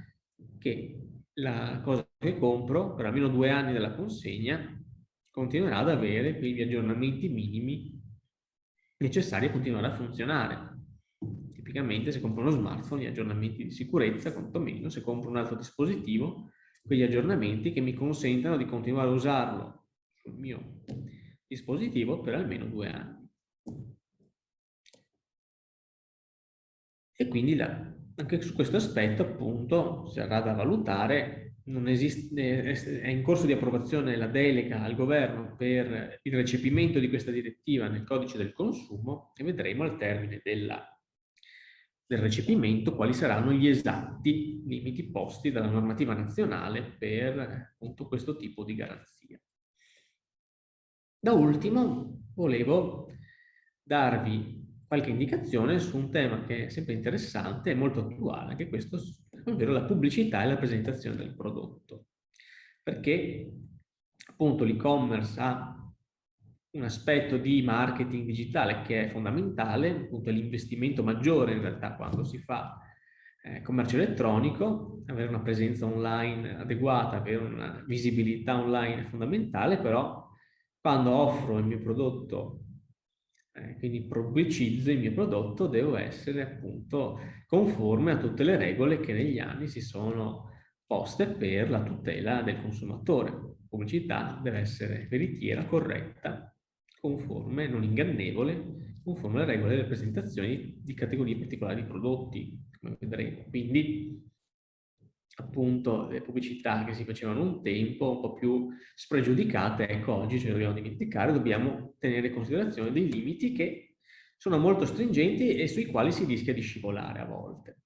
che la cosa che compro per almeno 2 anni dalla consegna continuerà ad avere quegli aggiornamenti minimi necessari a continuare a funzionare. Tipicamente se compro uno smartphone, gli aggiornamenti di sicurezza, quantomeno, se compro un altro dispositivo, quegli aggiornamenti che mi consentano di continuare a usarlo sul mio dispositivo per almeno 2 anni. E quindi anche su questo aspetto, appunto, sarà da valutare. Non esiste, è in corso di approvazione la delega al governo per il recepimento di questa direttiva nel codice del consumo, e vedremo al termine del recepimento quali saranno gli esatti limiti posti dalla normativa nazionale per appunto questo tipo di garanzia. Da ultimo, volevo darvi qualche indicazione su un tema che è sempre interessante e molto attuale, che è questo, ovvero la pubblicità e la presentazione del prodotto. Perché appunto l'e-commerce ha un aspetto di marketing digitale che è fondamentale, appunto è l'investimento maggiore in realtà quando si fa commercio elettronico. Avere una presenza online adeguata, avere una visibilità online è fondamentale, però quando offro il mio prodotto, quindi pubblicizzo il mio prodotto, devo essere appunto conforme a tutte le regole che negli anni si sono poste per la tutela del consumatore. La pubblicità deve essere veritiera, corretta, conforme, non ingannevole, conforme alle regole delle presentazioni di categorie particolari di prodotti, come vedremo. Quindi appunto le pubblicità che si facevano un tempo, un po' più spregiudicate, ecco, oggi ce ne dobbiamo dimenticare, dobbiamo tenere in considerazione dei limiti che sono molto stringenti e sui quali si rischia di scivolare a volte.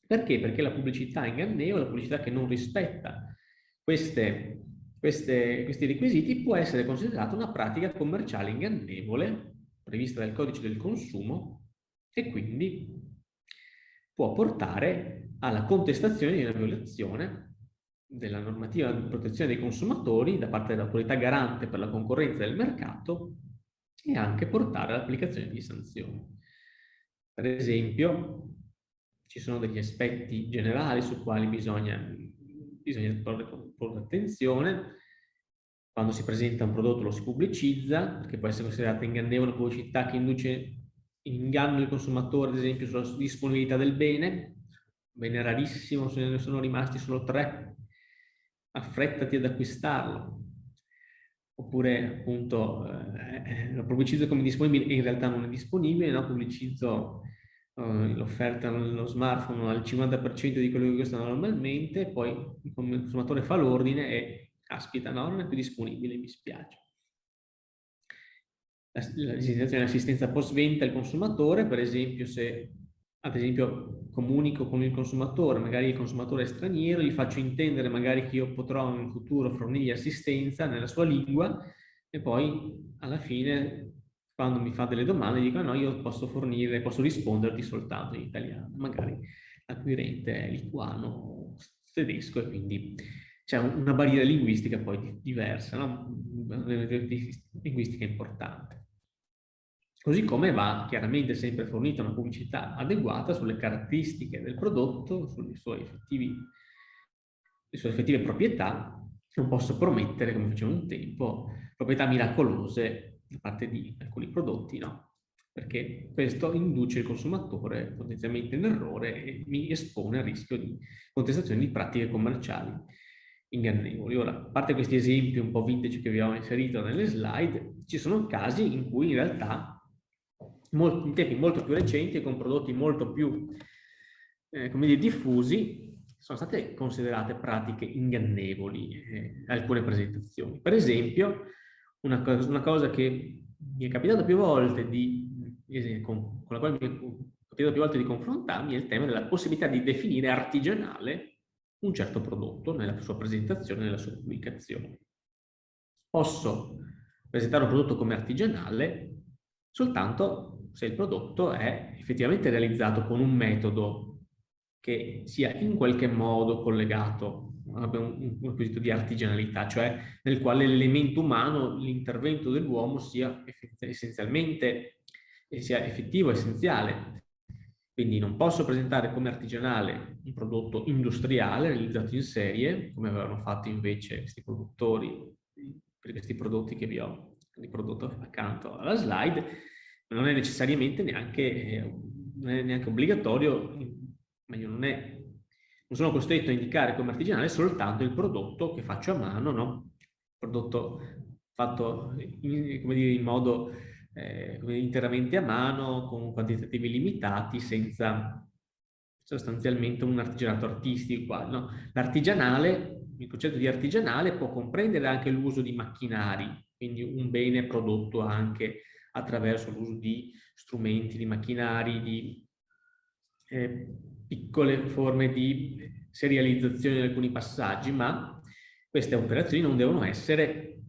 Perché? Perché la pubblicità ingannevole, la pubblicità che non rispetta questi requisiti, può essere considerata una pratica commerciale ingannevole prevista dal codice del consumo, e quindi può portare alla contestazione di una violazione della normativa di protezione dei consumatori da parte dell'autorità garante per la concorrenza del mercato, e anche portare all'applicazione di sanzioni. Per esempio, ci sono degli aspetti generali su quali bisogna porre attenzione. Quando si presenta un prodotto lo si pubblicizza, perché può essere considerata ingannevole pubblicità che induce in inganno il consumatore, ad esempio, sulla disponibilità del bene. Bene rarissimo, se ne sono rimasti solo 3. Affrettati ad acquistarlo. Oppure appunto lo pubblicizzo come disponibile e in realtà non è disponibile, no? Pubblicizzo l'offerta nello smartphone al 50% di quello che costa normalmente, poi il consumatore fa l'ordine e caspita, no, non è più disponibile, mi spiace. L'assistenza post-venta al consumatore, per esempio, se ad esempio comunico con il consumatore, magari il consumatore è straniero, gli faccio intendere magari che io potrò in futuro fornirgli assistenza nella sua lingua, e poi alla fine, quando mi fa delle domande, dico no, io posso risponderti soltanto in italiano. Magari l'acquirente è lituano o tedesco, e quindi c'è una barriera linguistica poi diversa, no? Una linguistica importante. Così come va chiaramente sempre fornita una pubblicità adeguata sulle caratteristiche del prodotto, sulle sue effettive proprietà. Non posso promettere, come facevo un tempo, proprietà miracolose da parte di alcuni prodotti, no? Perché questo induce il consumatore potenzialmente in errore e mi espone al rischio di contestazione di pratiche commerciali ingannevoli. Ora, a parte questi esempi un po' vintage che vi ho inserito nelle slide, ci sono casi in cui in realtà in tempi molto più recenti e con prodotti molto più come dire, diffusi, sono state considerate pratiche ingannevoli alcune presentazioni. Per esempio, una cosa che mi è capitato più volte di con la quale mi è capitato più volte di confrontarmi, è il tema della possibilità di definire artigianale un certo prodotto nella sua presentazione, nella sua pubblicazione. Posso presentare un prodotto come artigianale soltanto se il prodotto è effettivamente realizzato con un metodo che sia in qualche modo collegato a un quesito di artigianalità, cioè nel quale l'elemento umano, l'intervento dell'uomo sia essenzialmente, sia effettivo, essenziale. Quindi non posso presentare come artigianale un prodotto industriale realizzato in serie, come avevano fatto invece questi produttori per questi prodotti che vi ho riprodotto accanto alla slide, ma non è necessariamente non è neanche obbligatorio, meglio non sono costretto a indicare come artigianale soltanto il prodotto che faccio a mano, no? Prodotto fatto come dire, in modo interamente a mano, con quantitativi limitati, senza sostanzialmente un artigianato artistico. No? L'artigianale, il concetto di artigianale può comprendere anche l'uso di macchinari, quindi un bene prodotto anche attraverso l'uso di strumenti, di macchinari, di piccole forme di serializzazione di alcuni passaggi, ma queste operazioni non devono essere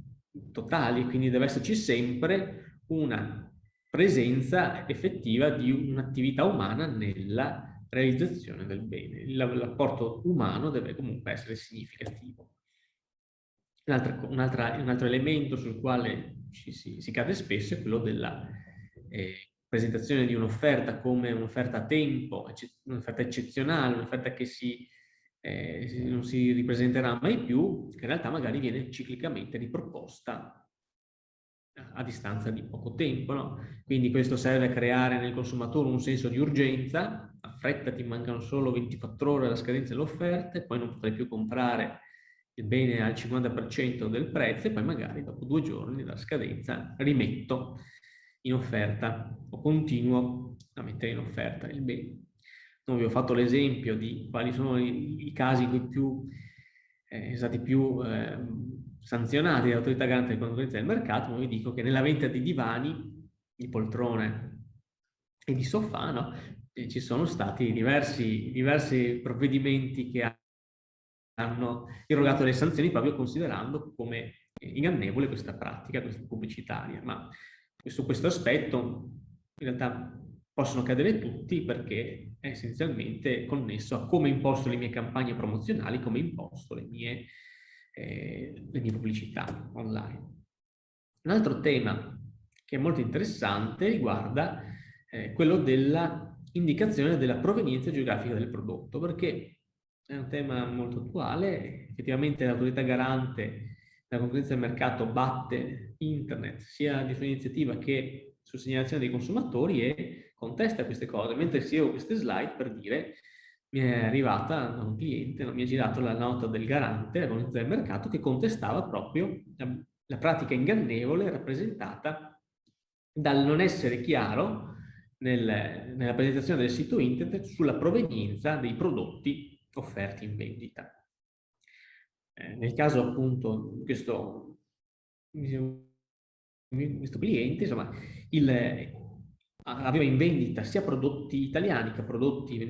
totali, quindi deve esserci sempre una presenza effettiva di un'attività umana nella realizzazione del bene. L'apporto umano deve comunque essere significativo. Un altro elemento sul quale si cade spesso è quello della presentazione di un'offerta come un'offerta a tempo, un'offerta eccezionale, un'offerta che non si ripresenterà mai più, che in realtà magari viene ciclicamente riproposta a distanza di poco tempo. No? Quindi questo serve a creare nel consumatore un senso di urgenza: affrettati, mancano solo 24 ore alla scadenza dell'offerta e poi non potrai più comprare il bene al 50% del prezzo e poi magari dopo 2 giorni dalla scadenza rimetto in offerta o continuo a mettere in offerta il bene. Non vi ho fatto l'esempio di quali sono i casi in cui stati più sanzionati dall'autorità garante di concorrenza del mercato, ma vi dico che nella vendita di divani, di poltrone e di sofà, no, ci sono stati diversi provvedimenti che hanno irrogato le sanzioni proprio considerando come ingannevole questa pratica, questa pubblicitaria. Ma su questo aspetto in realtà possono cadere tutti, perché è essenzialmente connesso a come imposto le mie campagne promozionali, come imposto le mie pubblicità online. Un altro tema che è molto interessante riguarda quello della indicazione della provenienza geografica del prodotto, perché è un tema molto attuale. Effettivamente l'autorità garante della concorrenza del mercato batte internet sia di sua iniziativa che su segnalazione dei consumatori e contesta queste cose, mentre seguo queste slide per dire: mi è arrivata da un cliente, mi ha girato la nota del garante della concorrenza del mercato che contestava proprio la pratica ingannevole rappresentata dal non essere chiaro nella presentazione del sito internet sulla provenienza dei prodotti offerti in vendita. Nel caso appunto questo cliente, insomma, aveva in vendita sia prodotti italiani che prodotti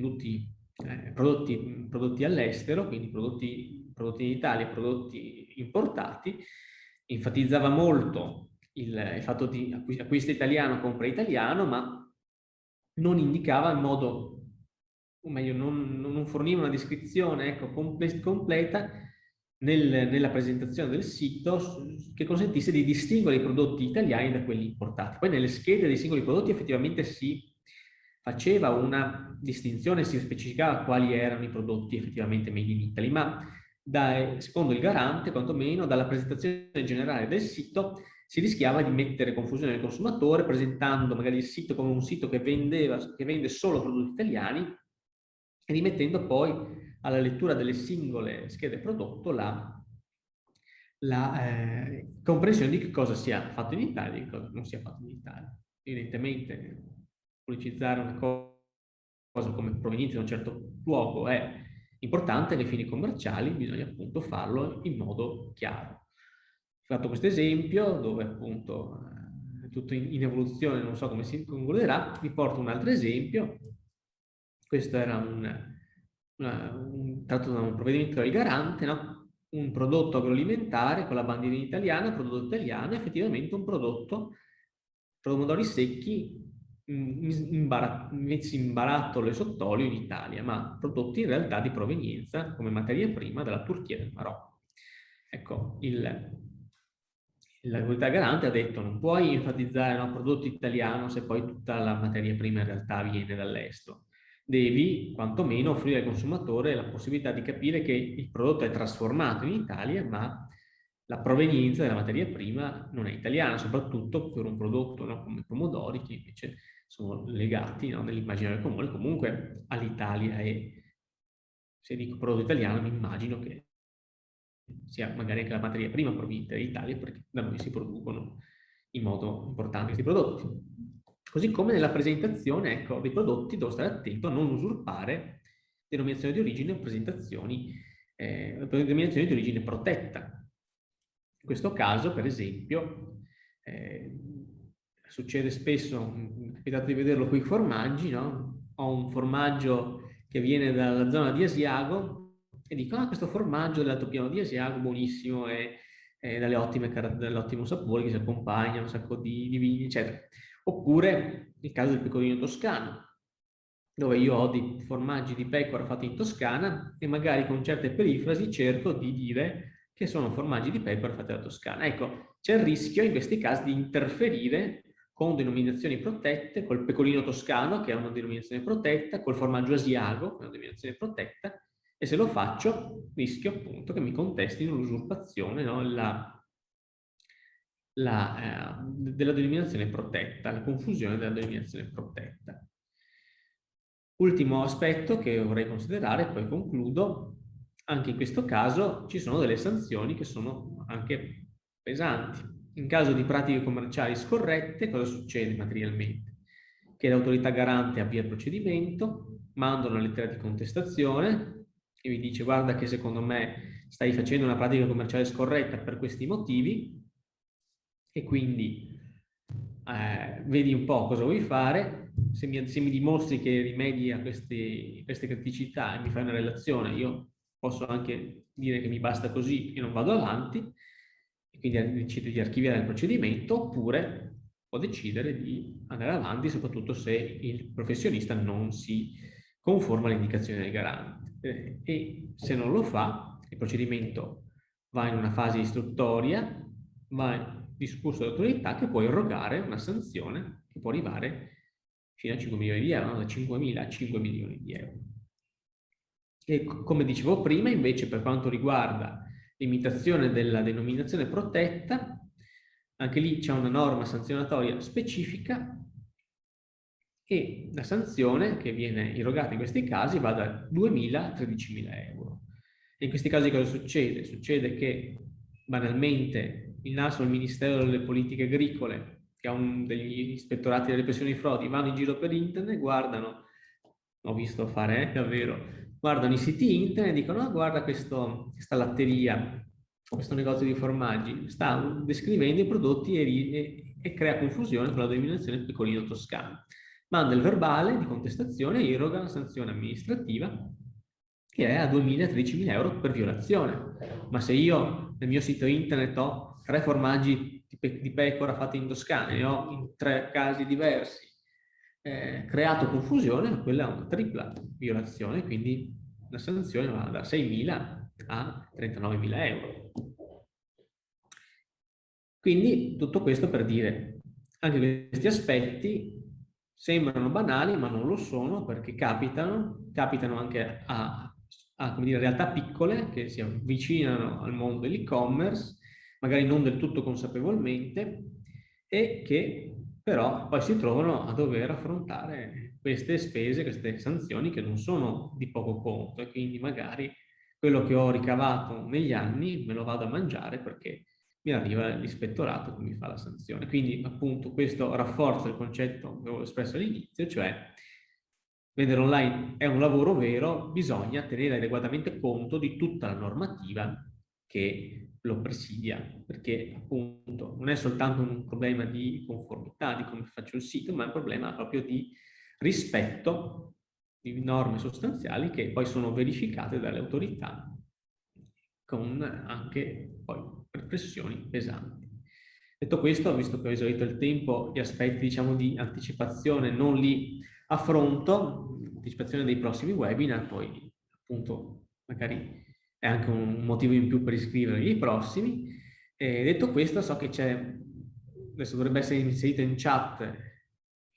all'estero, quindi prodotti in Italia, prodotti importati. Enfatizzava molto il fatto di acquista italiano, compra italiano, ma non indicava in modo, o meglio, non forniva una descrizione, ecco, completa nella presentazione del sito che consentisse di distinguere i prodotti italiani da quelli importati. Poi nelle schede dei singoli prodotti effettivamente si faceva una distinzione, si specificava quali erano i prodotti effettivamente made in Italy, ma secondo il garante, quantomeno dalla presentazione generale del sito, si rischiava di mettere confusione nel consumatore, presentando magari il sito come un sito che vende solo prodotti italiani e rimettendo poi alla lettura delle singole schede prodotto la comprensione di che cosa sia fatto in Italia e di che cosa non sia fatto in Italia. Evidentemente pubblicizzare una cosa come proveniente da un certo luogo è importante nei fini commerciali, bisogna appunto farlo in modo chiaro. Ho fatto questo esempio dove appunto tutto in evoluzione, non so come si concluderà. Vi porto un altro esempio. Questo era tratto da un provvedimento del Garante, no? Un prodotto agroalimentare con la bandierina italiana, prodotto italiano, effettivamente un prodotto, pomodori secchi messi in barattolo e sott'olio in Italia, ma prodotti in realtà di provenienza come materia prima dalla Turchia e del Marocco. Ecco, l'autorità garante ha detto non puoi enfatizzare un prodotto italiano se poi tutta la materia prima in realtà viene dall'estero. Devi quantomeno offrire al consumatore la possibilità di capire che il prodotto è trasformato in Italia, ma la provenienza della materia prima non è italiana, soprattutto per un prodotto, no, come i pomodori, che invece sono legati, no, nell'immaginario comune comunque all'Italia, e se dico prodotto italiano mi immagino che sia magari anche la materia prima proveniente dall'Italia, perché da noi si producono in modo importante questi prodotti. Così come nella presentazione, ecco, dei prodotti devo stare attento a non usurpare denominazioni di origine o denominazioni di origine protetta. In questo caso, per esempio, succede spesso, mi è capitato di vederlo con i formaggi, no? Ho un formaggio che viene dalla zona di Asiago e dico, ah, questo formaggio dell'altopiano di Asiago, buonissimo, e dall'ottimo sapore che si accompagna a un sacco di vini, eccetera. Oppure il caso del pecorino toscano, dove io ho dei formaggi di pecora fatti in Toscana e magari con certe perifrasi cerco di dire che sono formaggi di pecora fatti alla Toscana. Ecco, c'è il rischio in questi casi di interferire con denominazioni protette, col pecorino toscano, che è una denominazione protetta, col formaggio asiago, che è una denominazione protetta, e se lo faccio rischio appunto che mi contestino l'usurpazione, no? Della denominazione protetta, la confusione della denominazione protetta. Ultimo aspetto che vorrei considerare, poi concludo, anche in questo caso ci sono delle sanzioni che sono anche pesanti. In caso di pratiche commerciali scorrette, cosa succede materialmente? Che l'autorità garante avvia il procedimento, manda una lettera di contestazione e vi dice guarda che secondo me stai facendo una pratica commerciale scorretta per questi motivi e quindi vedi un po' cosa vuoi fare. Se mi dimostri che rimedi a queste criticità e mi fai una relazione, io posso anche dire che mi basta così e non vado avanti, e quindi decide di archiviare il procedimento, oppure può decidere di andare avanti, soprattutto se il professionista non si conforma alle indicazioni del garante. E se non lo fa, il procedimento va in una fase istruttoria, va discusso dall'autorità che può irrogare una sanzione che può arrivare fino a 5 milioni di euro, da 5.000 a 5 milioni di euro. E come dicevo prima, invece, per quanto riguarda l'imitazione della denominazione protetta, anche lì c'è una norma sanzionatoria specifica e la sanzione che viene irrogata in questi casi va da 2.000 a 13.000 euro. E in questi casi cosa succede? Succede che banalmente il NAS o il Ministero delle Politiche Agricole, che ha degli ispettorati delle repressioni di frodi, vanno in giro per internet, guardano, ho visto fare davvero, guardano i siti internet e dicono, oh, guarda questa latteria, questo negozio di formaggi, sta descrivendo i prodotti e crea confusione con la denominazione pecorino toscano. Manda il verbale di contestazione e irroga una sanzione amministrativa che è a 2.000-13.000 euro per violazione. Ma se io nel mio sito internet ho 3 formaggi di pecora fatti in Toscana e ho in 3 casi diversi creato confusione, quella è una tripla violazione, quindi la sanzione va da 6.000 a 39.000 euro. Quindi tutto questo per dire, anche questi aspetti sembrano banali, ma non lo sono, perché capitano anche a come dire, realtà piccole che si avvicinano al mondo dell'e-commerce, magari non del tutto consapevolmente, e che però poi si trovano a dover affrontare queste spese, queste sanzioni che non sono di poco conto, e quindi magari quello che ho ricavato negli anni me lo vado a mangiare perché mi arriva l'ispettorato che mi fa la sanzione. Quindi appunto questo rafforza il concetto che avevo espresso all'inizio, cioè vendere online è un lavoro vero, bisogna tenere adeguatamente conto di tutta la normativa che lo presidia, perché appunto non è soltanto un problema di conformità, di come faccio il sito, ma è un problema proprio di rispetto di norme sostanziali che poi sono verificate dalle autorità con anche poi repressioni pesanti. Detto questo, visto che ho esaurito il tempo, gli aspetti diciamo di anticipazione non li affronto, anticipazione dei prossimi webinar, poi appunto magari è anche un motivo in più per iscrivervi ai prossimi. Detto questo, so che c'è, adesso dovrebbe essere inserito in chat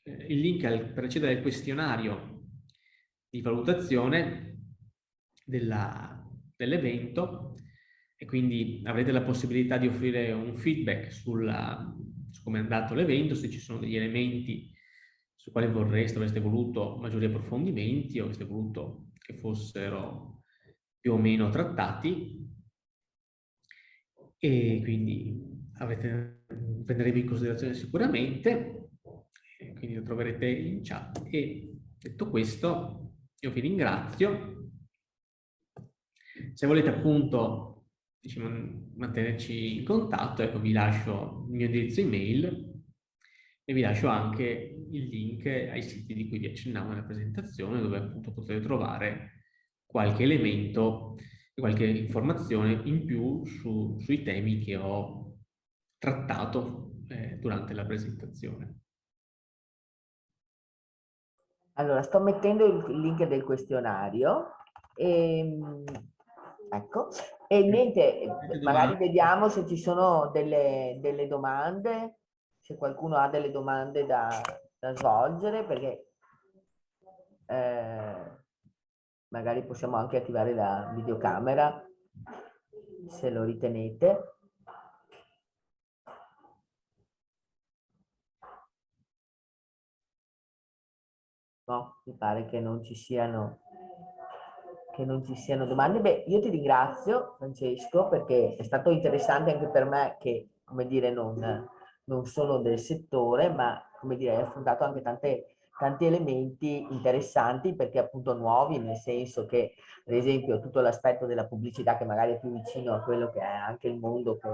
il link per accedere al questionario di valutazione dell'evento e quindi avrete la possibilità di offrire un feedback su come è andato l'evento, se ci sono degli elementi su quali avreste voluto maggiori approfondimenti o avreste voluto che fossero più o meno trattati, e quindi prenderemo in considerazione sicuramente, quindi lo troverete in chat. E detto questo, io vi ringrazio. Se volete appunto diciamo, mantenerci in contatto, ecco, vi lascio il mio indirizzo email e vi lascio anche il link ai siti di cui vi accennavo nella presentazione, dove appunto potete trovare qualche elemento e qualche informazione in più sui temi che ho trattato durante la presentazione. Allora, sto mettendo il link del questionario e, ecco, e niente, magari vediamo se ci sono delle domande, se qualcuno ha delle domande da svolgere, perché magari possiamo anche attivare la videocamera, se lo ritenete. No, mi pare che non ci siano domande. Beh, io ti ringrazio, Francesco, perché è stato interessante anche per me che, come dire, non sono del settore, ma, come dire, hai affrontato anche tanti elementi interessanti, perché appunto nuovi, nel senso che, ad esempio, tutto l'aspetto della pubblicità che magari è più vicino a quello che è anche il mondo che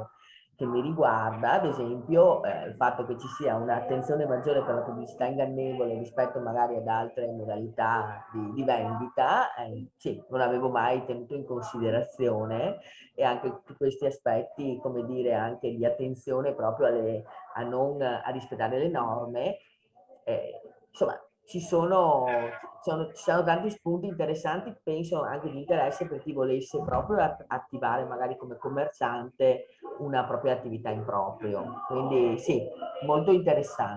mi riguarda, ad esempio il fatto che ci sia un'attenzione maggiore per la pubblicità ingannevole rispetto magari ad altre modalità di vendita, sì, non avevo mai tenuto in considerazione, e anche tutti questi aspetti, come dire, anche di attenzione proprio a rispettare le norme, insomma, ci sono tanti spunti interessanti, penso anche di interesse per chi volesse proprio attivare magari come commerciante una propria attività in proprio. Quindi sì, molto interessante.